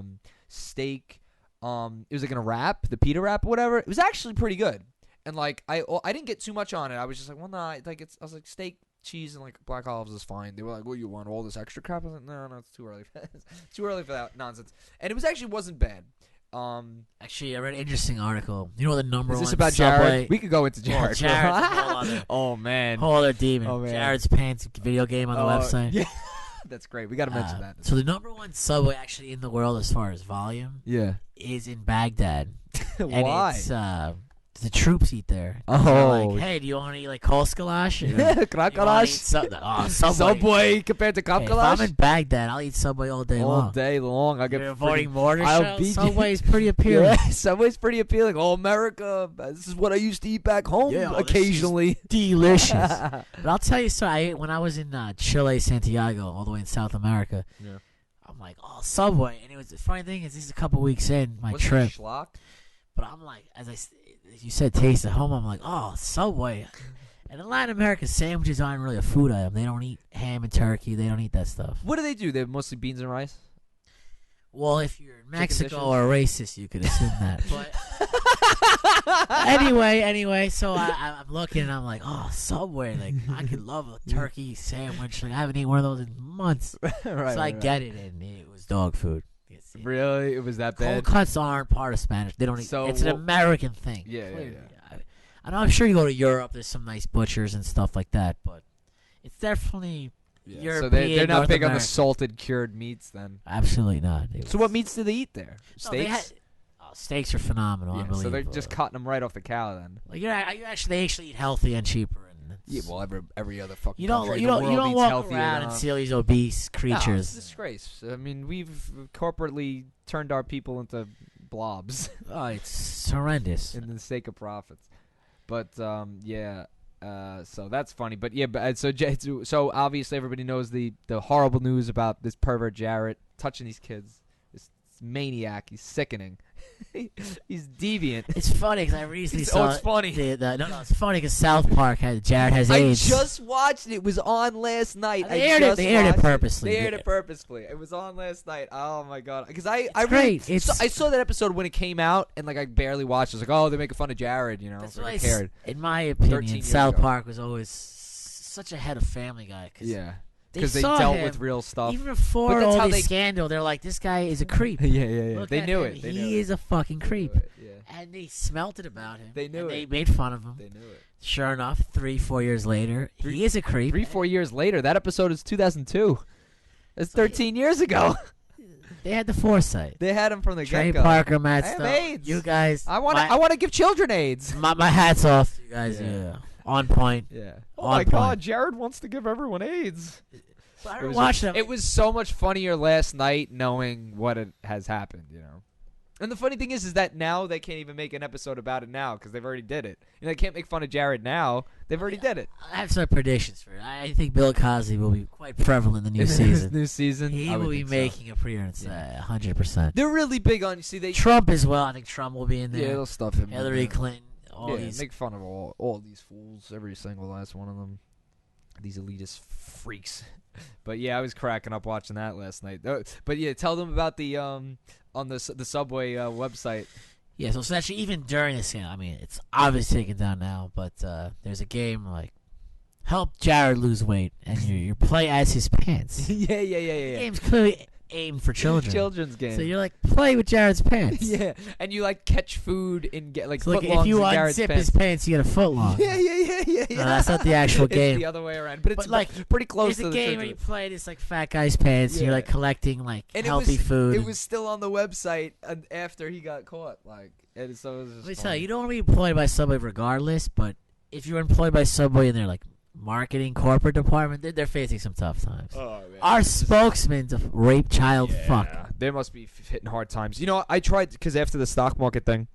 steak. It was like in a wrap, the pita wrap, or whatever. It was actually pretty good. And like I didn't get too much on it. I was just like, well, nah, like I was like steak, cheese, and like black olives is fine. They were like, well, you want all this extra crap? I was like, no, it's too early. It's too early for that nonsense. And it wasn't bad. Actually, I read an interesting article. You know what the number Is one this about Subway? Jared? We could go into Jared. Oh, Jared's a whole other, oh man, whole other demon. Oh, man. Jared's Pants video game on the website. Yeah, that's great. We got to mention that. So the number one Subway actually in the world as far as volume, Yeah, is in Baghdad. Why? And it's the troops eat there. Oh. They're like, hey, do you want to eat like Kolskalash? Krakalash? Subway. Subway compared to Hey, if Kapkalash? I'm in Baghdad, I'll eat Subway all day long. All day long. I get You're avoiding freaking- mortar I'll shells? beat you. Subway is pretty appealing. Yeah, Subway's pretty appealing. Oh, America, this is what I used to eat back home Yeah, this is occasionally. Delicious. But I'll tell you, so when I was in Chile, Santiago, all the way in South America, Yeah. I'm like, oh, Subway. And it was the funny thing is, this is a couple weeks in my Wasn't trip. it schlock? But I'm like, as you said, taste at home. I'm like, oh, Subway. And in Latin America, sandwiches aren't really a food item. They don't eat ham and turkey. They don't eat that stuff. What do they do? They're mostly beans and rice? Well, if you're in Mexico dishes? or racist, you could assume that. But anyway, so I'm looking and I'm like, oh, Subway. Like, I could love a turkey sandwich. Like, I haven't eaten one of those in months. I get it, and it was dog food. Really? It was that Cold bad? cuts aren't part of Spanish. They don't eat. So, it's an American thing. Yeah. I know. I'm sure you go to Europe. There's some nice butchers and stuff like that, but it's definitely European. So they're not North big on the American. salted cured meats then. Absolutely not. So what meats do they eat there? No, they Steaks? steaks are phenomenal. Yeah, Unbelievable. so they're just cutting them right off the cow then. Like they actually eat healthy and cheaper. And Yeah, well, every other fucking you don't country in the world eats walk healthier around than and us. see all these obese No, it's a creatures. disgrace. I mean, we've corporately turned our people into blobs Oh, it's horrendous. in the sake of profits. But so that's funny. But yeah, so obviously everybody knows the horrible news about this pervert Jarrett touching these kids. This maniac. He's sickening. He's deviant. It's funny because I recently saw. It's funny. It's funny because South Park Jared has AIDS. I just watched it. It was on last night. They aired it purposely. They aired it purposely. It was on last night. Oh my god! Because I great. I saw that episode when it came out, and like I barely watched. I was like, oh, they're making fun of Jared. You know, That's so why I cared. In my 13 opinion, years South ago. Park was always such a head of Family Guy. Yeah, they because they saw dealt him, with real stuff. Even But before that's all how the scandal, they're like, this guy is a creep. yeah. Look They at knew him. it. He is a fucking creep. Yeah. And they smelt it about him. They knew and it. They made fun of him. They knew it. Sure enough, 3-4 years later, he is a creep. 3-4 years later, that episode is 2002. That's 13 years ago. They had the foresight. They had him from the Trey get-go. Parker, Matt I have Stone. AIDS. You guys. I want to give children AIDS. My hat's off to you guys. Yeah. Yeah. On point. Yeah. Oh On my point. God, Jared wants to give everyone AIDS. But I watched them. It was so much funnier last night knowing what has happened, you know. And the funny thing is that now they can't even make an episode about it now because they've already did it. You know, they can't make fun of Jared now. They've already did it. I have some predictions for it. I think Bill Cosby will be quite prevalent in the new season. New season, he will be making appearance. 100%. They're really big on. Trump as well. I think Trump will be in there. Yeah, they'll stuff him. Hillary Clinton. These. Make fun of all these fools. Every single last one of them. These elitist freaks. But yeah, I was cracking up watching that last night. But yeah, tell them about the on the Subway website. Yeah, so essentially, even during this game, I mean, it's obviously taken down now, but there's a game like help Jared lose weight, and you play as his pants. Yeah. The game's clearly aimed for children. Children's game. So you're like, play with Jared's pants. Yeah, and you like catch food and get like so footlongs if you in Jared's unzip pants. his pants, you get a footlong. Yeah. No, that's not the actual game. It's the other way around, but it's like pretty close to the the game where you play this like fat guy's pants, and you're like collecting like and healthy food. It was still on the website after he got caught. Like, and so it was just let me tell you, you don't want to be employed by Subway regardless, but if you're employed by Subway and they're like marketing corporate department, they're facing some tough times. Oh, man. Our spokesman's a rape child fuck. They must be hitting hard times. You know, I tried because after the stock market thing,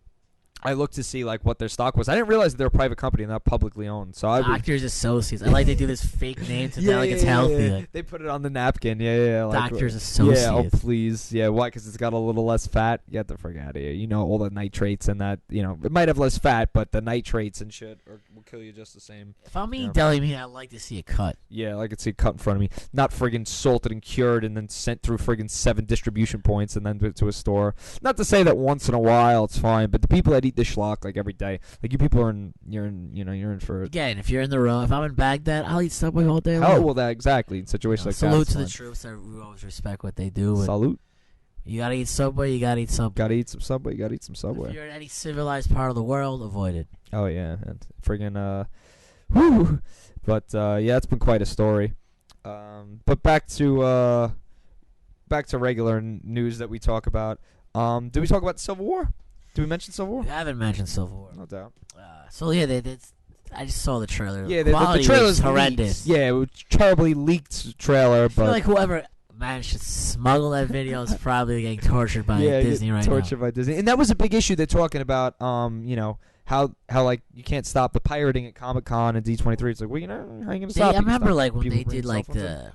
I looked to see like what their stock was. I didn't realize that they're a private company and not publicly owned. So Doctors Associates. I like they do this fake name to sound like it's healthy. Like, they put it on the napkin. Yeah. Like, Doctors Associates. Yeah. Oh please. Yeah. Why? Because it's got a little less fat. Get the frick out of here. You know all the nitrates and that. You know it might have less fat, but the nitrates and shit will kill you just the same. If I'm eating deli meat, I'd like to see a cut. Yeah, I like to see a cut in front of me. Not friggin' salted and cured and then sent through friggin' 7 distribution points and then to a store. Not to say that once in a while it's fine, but the people that eat this schlock like every day, like you people you're in for it. Again, if you're in the row, if I'm in Baghdad, I'll eat Subway all day long. Oh, well, that exactly. In situations like that. Salute to the troops. We always respect what they do. Salute. You gotta eat Subway. You gotta eat Subway. Gotta eat some Subway. You gotta eat some Subway. If you're in any civilized part of the world, avoid it. Oh yeah, and friggin' whoo. But yeah, it's been quite a story. But back to regular news that we talk about. Did we talk about Civil War? Did we mention Civil War? We haven't mentioned Civil War. No doubt. So yeah, I just saw the trailer. Yeah, the trailer's horrendous. Leaked. Yeah, it was terribly leaked trailer. I feel like whoever managed to smuggle that video is probably getting tortured by Disney right now. Tortured by Disney, and that was a big issue. They're talking about, you know, how like you can't stop the pirating at Comic-Con and D23. It's like, well, you know, how are you gonna stop? I remember like when they did like the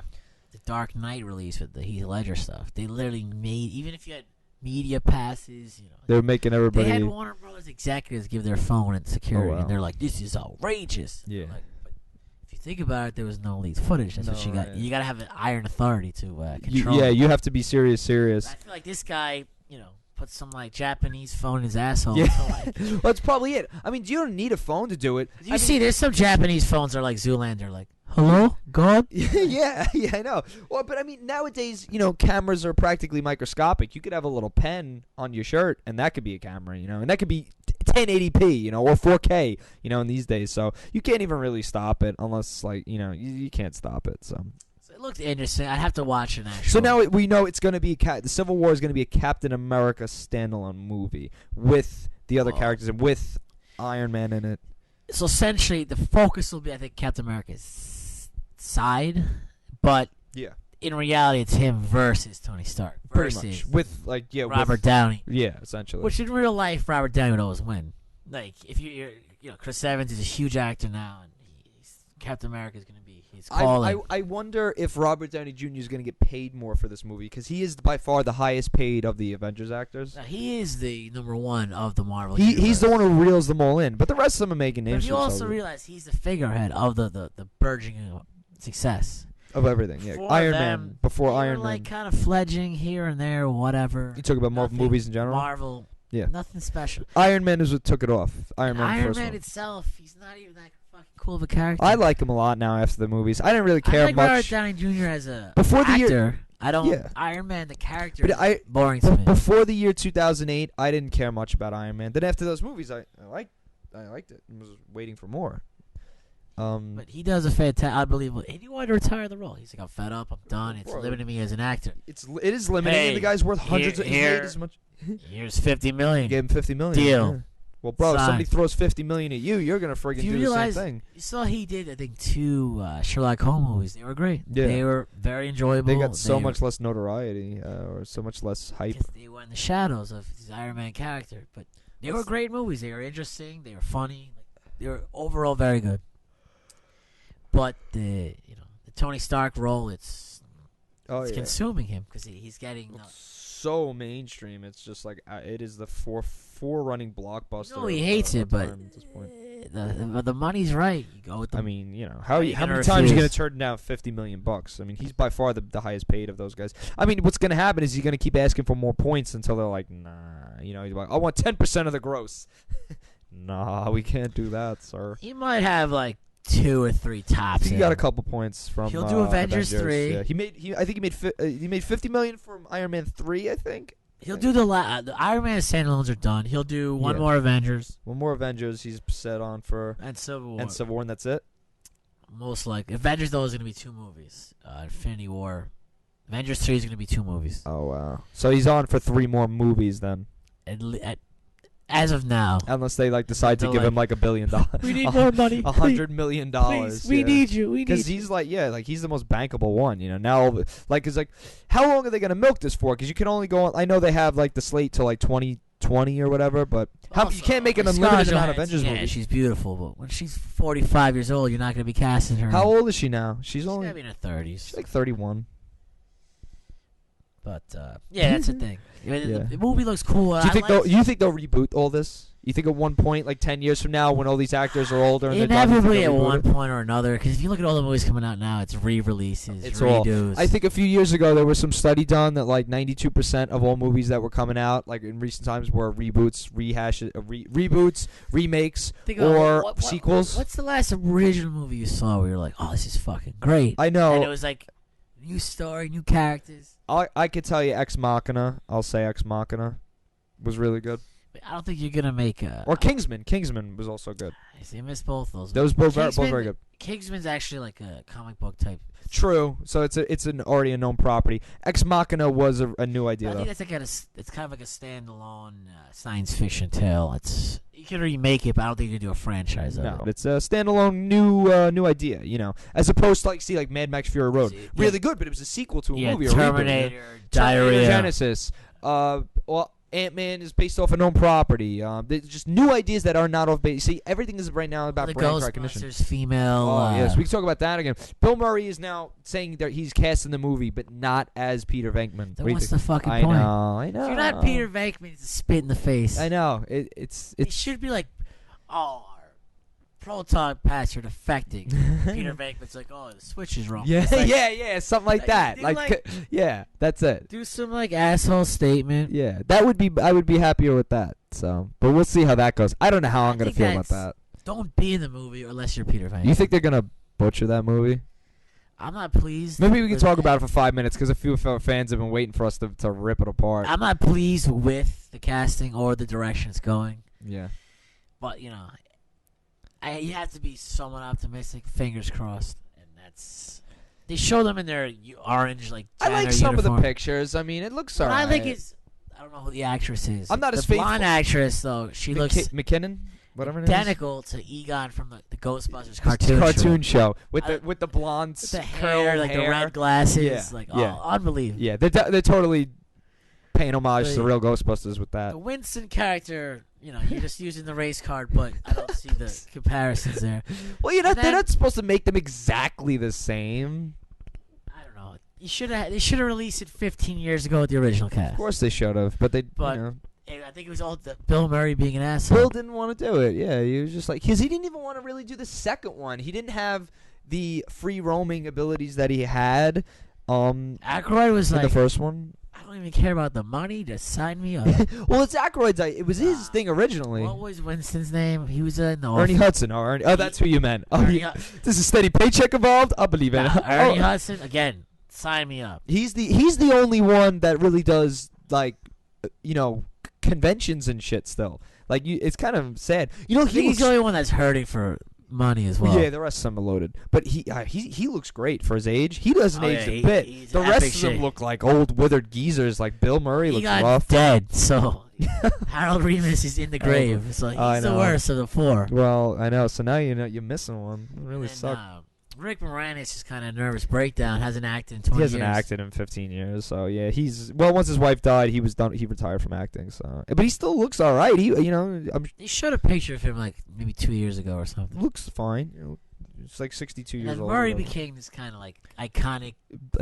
Dark Knight release with the Heath Ledger stuff. They literally made, even if you had media passes, you know, they were making everybody. They had Warner Brothers executives give their phone and security, and they're like, "This is outrageous." Yeah. Like, but if you think about it, there was no leaked footage. That's what you got. You got to have an iron authority to control. You have to be serious. But I feel like this guy, you know, put some like Japanese phone in his asshole. Yeah. So, like, well, that's probably it. I mean, you don't need a phone to do it. You see, there's some Japanese phones that are like Zoolander, like, hello, God? yeah, I know. Well, but I mean, nowadays, you know, cameras are practically microscopic. You could have a little pen on your shirt, and that could be a camera, you know, and that could be 1080p, you know, or 4K, you know, in these days. So you can't even really stop it unless, like, you know, you can't stop it. So it looked interesting. I'd have to watch an actual. So now we know it's going to be the Civil War is going to be a Captain America standalone movie with the other characters and with Iron Man in it. So essentially, the focus will be, I think, Captain America's side, but in reality, it's him versus Tony Stark. Pretty much. With, like, Robert Downey. Yeah, essentially. Which in real life, Robert Downey would always win. Like, if you're you know, Chris Evans is a huge actor now, and Captain America is going to be his calling. I wonder if Robert Downey Jr. is going to get paid more for this movie, because he is by far the highest paid of the Avengers actors. Now, he is the #1 of the Marvel He's the one who reels them all in, but the rest of them are making names. But you also realize he's the figurehead of the burgeoning success. Of everything, yeah. Iron Man, before Iron Man. Like kind of fledging here and there, whatever. You talk about Marvel movies in general? Marvel. Yeah. Nothing special. Iron Man is what took it off. Iron Man itself, he's not even that fucking cool of a character. I like him a lot now after the movies. I didn't really care much. Robert Downey Jr. as a before actor. The year, I don't. Yeah. Iron Man, the character, is boring to me. Before the year 2008, I didn't care much about Iron Man. Then after those movies, I liked it and was waiting for more. But he does a fantastic, unbelievable. And he wanted to retire the role. He's like, I'm fed up. I'm done. It's limiting me as an actor. It is limiting. And the guy's worth hundreds. Here's $50 million. You gave him $50 million. Deal. Yeah. Well, bro, if somebody throws $50 million at you, you're gonna friggin' do the same thing. You saw he did, I think, 2 Sherlock Holmes movies. They were great. Yeah. They were very enjoyable. They got so much less notoriety, or so much less hype. They were in the shadows of his Iron Man character, but they were great movies. They were interesting. They were funny. They were overall very good. but the Tony Stark role, it's consuming him because he's getting so mainstream. It's just like it is the forerunning blockbuster. He hates it, but at this point. The money's right. You go with I mean, how many times are you going to turn down $50 million? I mean, he's by far the highest paid of those guys. I mean, what's going to happen is he's going to keep asking for more points until they're like, nah. He's like, I want 10% of the gross. Nah, we can't do that, sir. He might have like 2 or 3 tops. He got a couple points from. He'll do Avengers 3. Yeah. I think he made $50 million from Iron Man 3. I think. He'll do the Iron Man standalones are done. He'll do one more Avengers. One more Avengers he's set on for. And Civil War. And that's it? Most likely. Avengers, though, is going to be 2 movies. Infinity War. Avengers 3 is going to be 2 movies. Oh, wow. So he's on for 3 more movies then. As of now. Unless they decide to give him $1 billion. We need more money. $100 million. Please, we need you. Because he's he's the most bankable one. Now, it's how long are they going to milk this for? Because you can only go on. I know they have the slate till 2020 or whatever, but you can't make an unlimited amount of Avengers movies. Yeah, she's beautiful, but when she's 45 years old, you're not going to be casting her. How old is she now? She's only going to be in her 30s. She's 31. But that's the thing. The movie looks cool. Do you think they'll reboot all this? You think at one point, 10 years from now, when all these actors are older, and inevitably at one point or another? Because if you look at all the movies coming out now, it's re-releases, it's redos. I think a few years ago there was some study done that 92% of all movies that were coming out, in recent times, were reboots, reboots, remakes, or sequels. What's the last original movie you saw where you're like, oh, this is fucking great? I know. And it was new story, new characters. I could tell you Ex Machina. I'll say Ex Machina was really good. I don't think you're gonna make or Kingsman. Kingsman was also good. I see. I missed both those. Those both very good. Kingsman's actually a comic book type. True. So it's already a known property. Ex Machina was a new idea. I think that's it's kind of like a standalone science fiction tale. You can remake it, but I don't think you can do a franchise of it. It's a standalone new idea. As opposed to Mad Max Fury Road, really good, but it was a sequel to a movie. Terminator, Diarrhea, Genesis. Ant-Man is based off a known property. There's just new ideas that are not off base. See, everything is right now about brand recognition. Ghostbusters female. Oh, yes, we can talk about that again. Bill Murray is now saying that he's cast in the movie, but not as Peter Venkman. Then what's the fucking point? I know. If you're not Peter Venkman, it's a spit in the face. I know. It should be our proton patch are defecting. Peter Venkman's the switch is wrong. Yeah, something like that. Yeah, that's it. Do some asshole statement. Yeah, I would be happier with that. So, but we'll see how that goes. I don't know how I'm gonna feel about that. Don't be in the movie unless you're Peter Venkman. You think they're gonna butcher that movie? I'm not pleased. Maybe we can talk about it for 5 minutes because a few of our fans have been waiting for us to rip it apart. I'm not pleased with the casting or the direction it's going. Yeah, but you have to be somewhat optimistic. Fingers crossed, and they show them in their orange I like some of the pictures. I mean, it looks alright. I don't know who the actress is. I'm not as the blonde actress though. She looks McKinnon, whatever identical to Egon from the Ghostbusters cartoon show with the blonde, with the hair, the red glasses, unbelievable. Yeah, they're totally paying homage to the real Ghostbusters with that. The Winston character. You're just using the race card, but I don't see the comparisons there. Well, they're not supposed to make them exactly the same. I don't know. They should have released it 15 years ago with the original cast. Of course they should have, but I think it was all Bill Murray being an asshole. Bill didn't want to do it. Yeah, he was just because he didn't even want to really do the second one. He didn't have the free roaming abilities that he had. Aykroyd was in the first one. I don't even care about the money. Just sign me up. Well, it's Aykroyd's. It was his thing originally. What was Winston's name? He was in the Ernie Hudson. Oh, that's who you meant. There's a steady paycheck involved. I'll believe it. Ernie Hudson again. Sign me up. He's the only one that really does conventions and shit still. It's kind of sad. He's the only one that's hurting for money as well. Yeah, the rest of them are loaded. But he looks great for his age. He doesn't age a bit. The rest of them look like old withered geezers. Like Bill Murray looks rough. Dead. So Harold Ramis is in the grave. So he's the worst of the 4. Well, I know. So now you're missing one. It really sucks. Rick Moranis is kind of nervous breakdown. Hasn't acted in 20 years. He hasn't acted in 15 years. So yeah, once his wife died, he was done. He retired from acting. So, but he still looks all right. They showed a picture of him maybe 2 years ago or something. Looks fine. He's like 62 And years then old. Murray became this kind of like iconic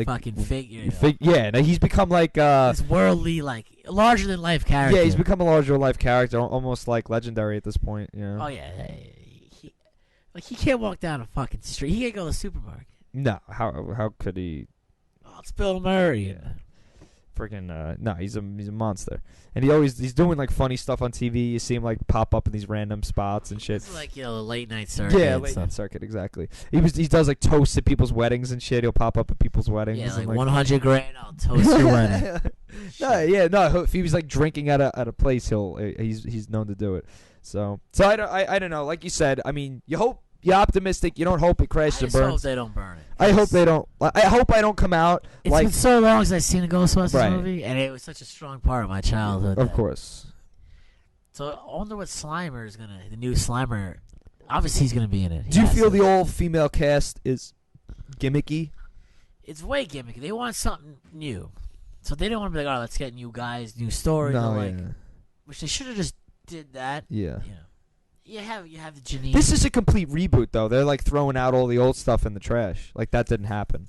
fucking figure. Yeah, and he's become like this worldly, like larger than life character. Yeah, he's become a larger than life character, almost like legendary at this point. Yeah. Oh yeah, he can't walk down a fucking street. He can't go to the supermarket. No, how could he? Oh, it's Bill Murray. Yeah. Freaking no, he's a monster, and he's doing like funny stuff on TV. You see him like pop up in these random spots and shit. It's like the late night circuit. Yeah, late night circuit, exactly. He does like toasts at people's weddings and shit. He'll pop up at people's weddings. Yeah, like and, 100 grand. I'll toast your wedding. No. If he was like drinking at a place, he's known to do it. So I don't know. Like you said, I mean, you hope. You're optimistic. You don't hope it crashes and burns. I hope they don't burn it. I hope they don't. I hope I don't come out. It's been so long since I've seen a Ghostbusters movie, and it was such a strong part of my childhood. Of course. So I wonder what Slimer is gonna. The new Slimer, obviously he's gonna be in it. Do you feel the old female cast is gimmicky? It's way gimmicky. They want something new, so they don't want to be like, "Oh, let's get new guys, new stories." No, which they should have just did that. Yeah. You have the Janine. This is a complete reboot, though. They're like throwing out all the old stuff in the trash. Like that didn't happen.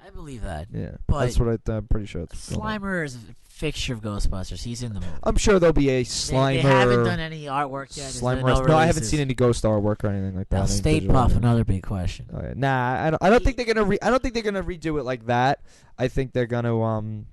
I believe that. Yeah, but that's what I'm pretty sure. Slimer is a fixture of Ghostbusters. He's in the movie. I'm sure there'll be a Slimer. They haven't done any artwork yet. Slimer. No, I haven't seen any ghost artwork or anything like that. Now, Stay Puft, another big question. Oh, yeah. Nah, I don't think they're gonna. I don't think they're gonna redo it like that. I think they're gonna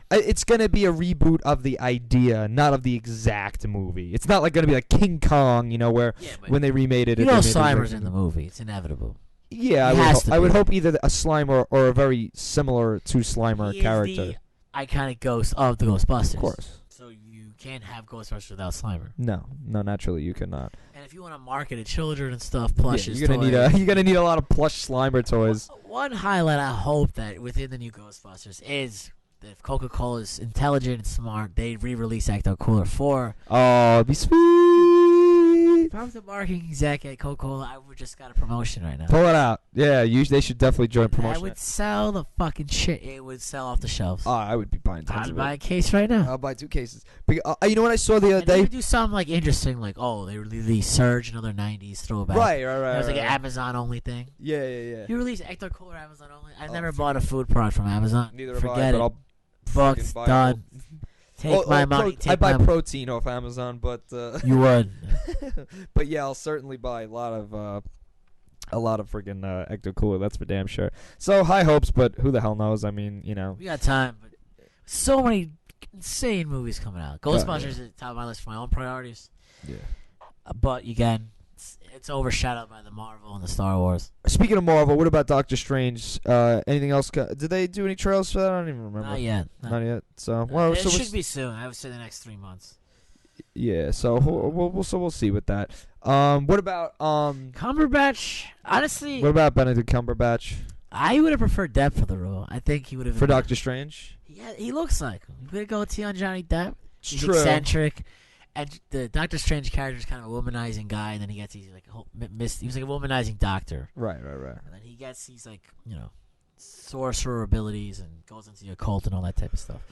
It's gonna be a reboot of the idea, not of the exact movie. It's not like gonna be like King Kong, where when they remade it. Slimer's in the movie. It's inevitable. Yeah, I would hope either a Slimer or a very similar to Slimer character. He is the iconic ghost of the Ghostbusters. Of course. So you can't have Ghostbusters without Slimer. No, naturally you cannot. And if you want to market to children and stuff, plushes. You're gonna need a lot of plush Slimer toys. One highlight I hope that within the new Ghostbusters is. If Coca-Cola is intelligent and smart, they'd re-release Ecto Cooler 4. Oh, it'd be sweet. If I was the marketing exec at Coca-Cola, I would just got a promotion right now. Pull it out. Yeah, they should definitely join promotion. I would sell the fucking shit. It would sell off the shelves. Oh, I would be buying tons of it. I'd buy a case right now. I'll buy 2 cases. But, you know what I saw the other day? They would do something like interesting, like, they release Surge and other 90s throwback. Right. It was like an Amazon-only thing. Yeah. You release Ecto Cooler Amazon-only? I never bought a food product from Amazon. Neither have Forget I, it. but I'll Booked, done. Take my money. I buy protein off Amazon, but you would. But yeah, I'll certainly buy a lot of friggin' Ecto Cooler. That's for damn sure. So high hopes, but who the hell knows? I mean, we got time. But so many insane movies coming out. Ghostbusters is at the top of my list for my own priorities. Yeah. But again, it's overshadowed by the Marvel and the Star Wars. Speaking of Marvel, what about Doctor Strange? Anything else? Did they do any trailers for that? I don't even remember. Not yet. Not yet. So, it should be soon. I would say the next 3 months. Yeah. So we'll see with that. What about Cumberbatch? Honestly, what about Benedict Cumberbatch? I would have preferred Depp for the role. I think he would have for Doctor Strange. Yeah, he looks like him. You could go T on Johnny Depp. He's true. Eccentric. And the Doctor Strange character is kind of a womanizing guy, and then he was like a womanizing doctor. Right. And then he's like, sorcerer abilities and goes into the occult and all that type of stuff.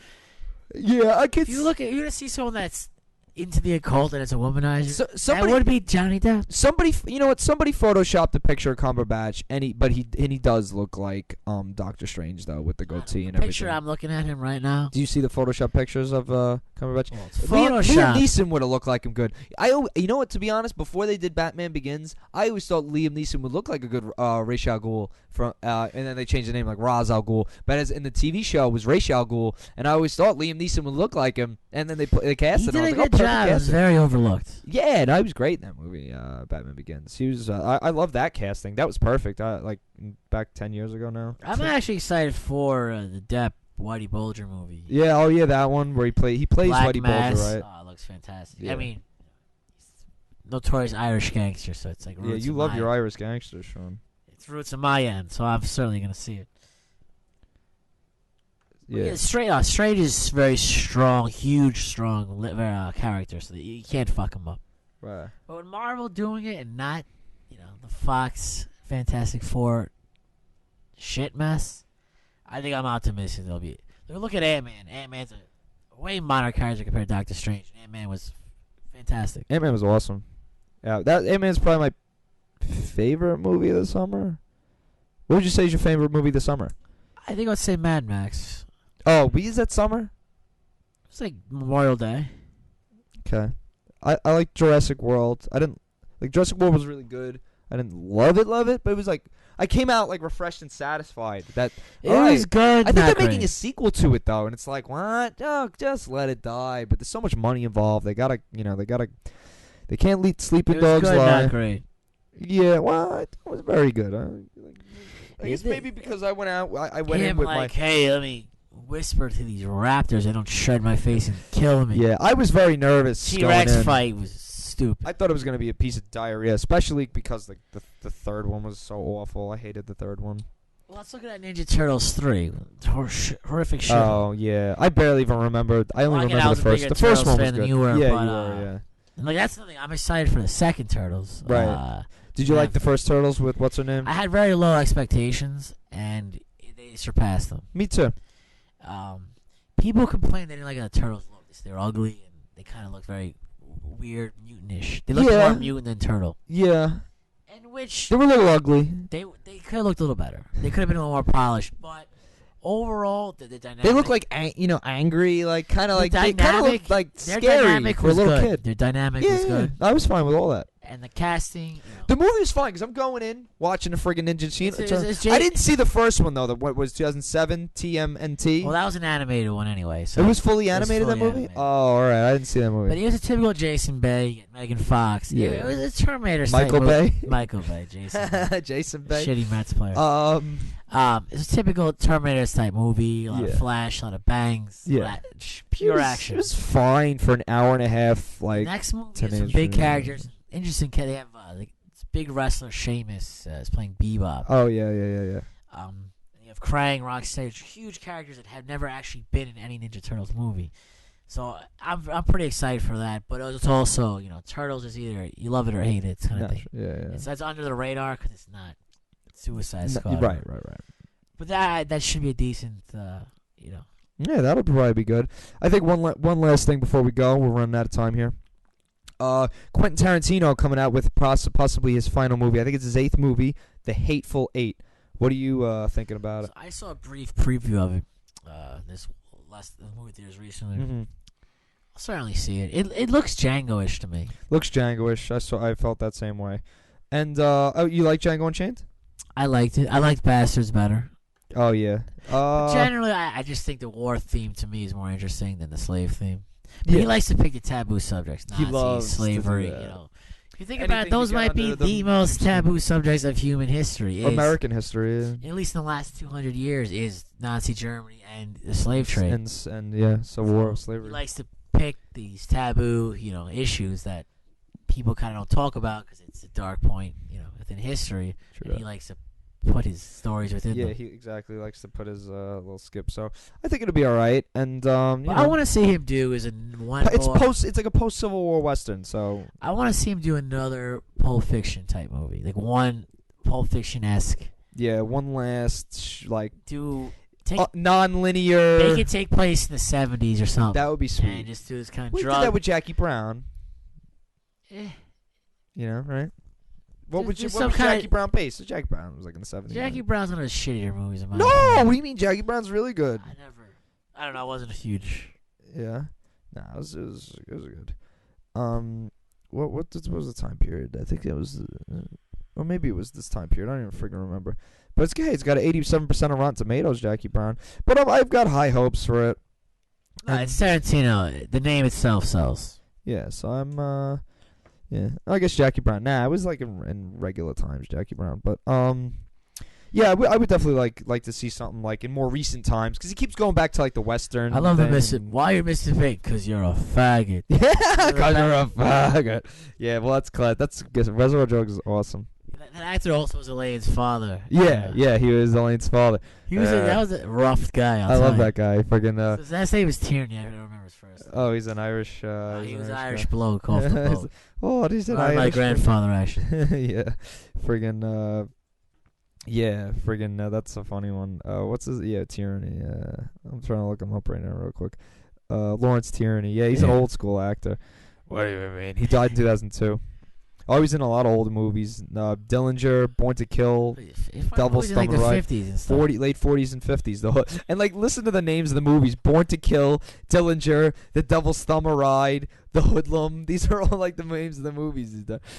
Yeah, I could. You're gonna see someone that's into the occult and it's a womanizer. That would be Johnny Depp. Somebody, you know what? Somebody photoshopped a picture of Cumberbatch, and he does look like Doctor Strange though, with the goatee and everything. Picture I'm looking at him right now. Do you see the Photoshop pictures of Cumberbatch? Well, Photoshop. Liam Neeson would have looked like him good. You know what? To be honest, before they did Batman Begins, I always thought Liam Neeson would look like a good Ra's al Ghul and then they changed the name like Ra's al Ghul. But as in the TV show, it was Ra's al Ghul, and I always thought Liam Neeson would look like him. And then they cast it. He did a good job. It was very overlooked. Yeah, no, he was great in that movie, Batman Begins. He was. I love that casting. That was perfect. Like back 10 years ago now. I'm actually excited for the Depp Whitey Bulger movie. Yeah, that one where he plays Black Whitey Mass. Bulger, right? Oh, it looks fantastic. Yeah. I mean, he's notorious Irish gangster, so it's like roots. Yeah, you love your Irish gangsters, Sean. It's roots on my end, so I'm certainly gonna see it. Yeah. Strange is very strong, huge, strong character, so you can't fuck him up. Right. But with Marvel doing it and not, the Fox Fantastic Four shit mess, I think I'm optimistic they'll be. Look at Ant-Man. Ant-Man's a way minor character compared to Doctor Strange. Ant-Man was fantastic. Ant-Man was awesome. Yeah, that Ant-Man's probably my favorite movie of the summer? What would you say is your favorite movie this summer? I think I'd say Mad Max. Oh, is that summer? It's like Memorial Day. Okay. I like Jurassic World. I didn't like Jurassic World was really good. I didn't love it, but it was like I came out like refreshed and satisfied. That it was good. I think they're making a sequel to it though, and it's like what? Oh, just let it die. But there's so much money involved. They can't let sleeping dogs good, lie. Not great. Yeah, well, it was very good. I guess maybe because I went out. I went in with my. Hey, let me whisper to these raptors. They don't shred my face and kill me. Yeah, I was very nervous. T-Rex fight was stupid. I thought it was going to be a piece of diarrhea, especially because the third one was so awful. I hated the third one. Well, let's look at Ninja Turtles 3. Horrific shit. Oh, yeah. I barely even remember. I only remember the first. The first one was good. You were, yeah, but, you were, yeah. And like, that's something I'm excited for the second Turtles. Right. Did you like the first Turtles with what's her name? I had very low expectations, and they surpassed them. Me too. People complained they didn't like how the Turtles looked. They were ugly, and they kind of looked very weird, mutantish. They looked more mutant than turtle. Yeah. And which they were a little ugly. They could have looked a little better. They could have been a little more polished, but overall, the dynamic. They look like angry, like kind of like they kind of look like scary for a little kid. Their dynamic was good. I was fine with all that. And the casting. The movie was fine because I'm going in watching the friggin' Ninja Scene. I didn't see the first one though. What was 2007 TMNT? Well, that was an animated one anyway. So it was fully animated. That movie. Animated. Oh, all right. I didn't see that movie. But he was a typical Jason Bay, Megan Fox. Yeah, it was a Terminator. Michael Bay. Michael Bay, Jason. Bay. Jason Bay. Shitty Mets player. It's a typical Terminator type movie. A lot of flash, a lot of bangs. Pure action. It was fine for an hour and a half. Like next movie is some big characters. Interesting. They have this big wrestler Sheamus is playing Bebop. Oh yeah. You have Krang, Rocksteady, huge characters that have never actually been in any Ninja Turtles movie. So I'm pretty excited for that. But it's also Turtles is either you love it or hate it. It's kind of thing. Yeah. It's under the radar because it's not Suicide Squad. Right. But that should be a decent Yeah, that'll probably be good. I think one last thing before we go. We're running out of time here. Quentin Tarantino coming out with possibly his final movie. I think it's his 8th movie, The Hateful Eight. What are you thinking about it? I saw a brief preview of it. This movie theaters recently. Mm-hmm. I'll certainly see it. It looks Django-ish to me. Looks Django-ish. I felt that same way. And you like Django Unchained? I liked it. I liked Bastards better. Oh yeah. Generally, I just think the war theme to me is more interesting than the slave theme. But he likes to pick the taboo subjects, Nazis, slavery. If you think about it, those might be the most taboo subjects of human history. American history, at least in the last 200 years, is Nazi Germany and the slave trade. So war of slavery. He likes to pick these taboo, issues that people kind of don't talk about because it's a dark point, within history. True. And he likes to put his stories within them. Yeah, he exactly likes to put his little skip. So I think it'll be all right. And what I want to see him do is it's like a post Civil War Western. So I want to see him do another Pulp Fiction type movie, like one Pulp Fiction-esque. Yeah, one last non-linear. Make it take place in the 70s or something. That would be sweet. And just do this kind of we drug. did that with Jackie Brown. Right? What was Jackie Brown based? So Jackie Brown was like in the 70s. Jackie Brown's one of the shittier movies in my No, opinion. what do you mean? Jackie Brown's really good. I don't know. I wasn't a huge. Yeah, it was good. What was the time period? I think it was, or maybe it was this time period. I don't even freaking remember. But it's good. It's got an 87% of Rotten Tomatoes. Jackie Brown, but I've got high hopes for it. It's Tarantino. The name itself sells. Yeah, so I'm. Yeah, I guess Jackie Brown. Nah, it was like in regular times, Jackie Brown. But yeah, I would definitely like to see something like in more recent times because he keeps going back to like the Western. I love the Mr. Why you're Mr. Fake? Because you're a faggot. Yeah, because you're a faggot. Yeah, well that's Clyde. Reservoir Dogs is awesome. That actor also was Elaine's father. Yeah, he was Elaine's father. That was a rough guy. I love that guy. Freaking. His last name was Tierney. I don't remember his first. Oh, he's an Irish. He was an Irish bloke off the boat. He's an Irish. My grandfather actually. Yeah, friggin'. Yeah, friggin'. That's a funny one. What's his? Yeah, Tierney. I'm trying to look him up right now, real quick. Lawrence Tierney. Yeah, he's an old school actor. What do you mean? He died in 2002. Oh, he was in a lot of older movies. Dillinger, Born to Kill, Devil's in like the Thumb, 50s and stuff. late 40s and 50s. Though, and like listen to the names of the movies: Born to Kill, Dillinger, The Devil's Thumb Ride, The Hoodlum. These are all like the names of the movies.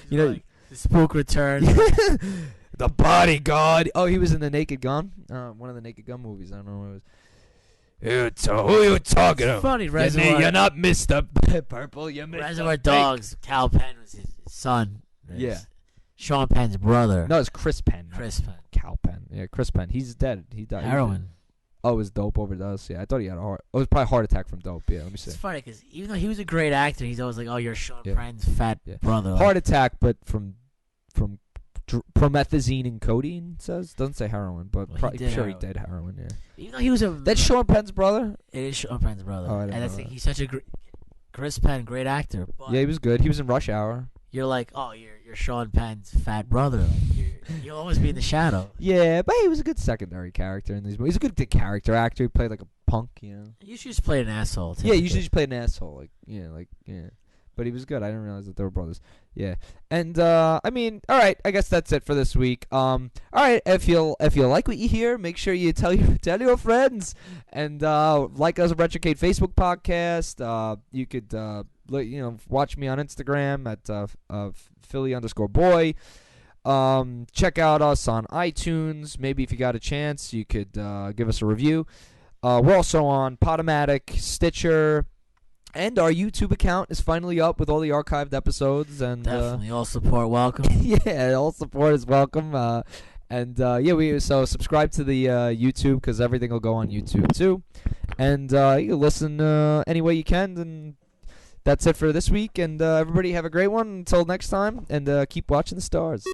You know, like, The Spook Returns. The Bodyguard. Oh, he was in The Naked Gun. One of the Naked Gun movies. I don't know what it was. Who you talking to? Funny, Reservoir. You're not Mr. Purple. You're Mr. Reservoir Dogs. Cal Penn was his son. Yeah. Sean Penn's brother. No, it's Chris Penn. Chris Penn. Cal Penn. Yeah, Chris Penn. He's dead. He died. Heroin. Oh, it was dope overdose. Yeah, I thought he had a heart. Oh, it was probably a heart attack from dope. Yeah, let me see. It's funny because even though he was a great actor, he's always like, "Oh, you're Sean Penn's fat brother." Like, heart attack, but from promethazine and codeine. It says doesn't say heroin, but probably sure he did heroin. Yeah. Even though he was that's Sean Penn's brother. It is Sean Penn's brother. Oh, and that's he's such a Chris Penn, great actor. But yeah, he was good. He was in Rush Hour. You're like, oh, you're Sean Penn's fat brother. Like, you'll always be in the shadow. Yeah, but he was a good secondary character in these movies. He's a good character actor. He played like a punk, you know. You should just play an asshole. Yeah, you should just play an asshole. Yeah. But he was good. I didn't realize that they were brothers. Yeah. And I mean, all right. I guess that's it for this week. All right. If you like what you hear, make sure you tell your friends and like us at Retrocade Facebook podcast. You could watch me on Instagram at Philly_boy. Check out us on iTunes. Maybe if you got a chance, you could give us a review. We're also on Podomatic, Stitcher. And our YouTube account is finally up with all the archived episodes. And definitely all support welcome. Yeah, all support is welcome. So subscribe to the YouTube because everything will go on YouTube too. And you can listen any way you can. And that's it for this week. And everybody have a great one until next time. And keep watching the stars.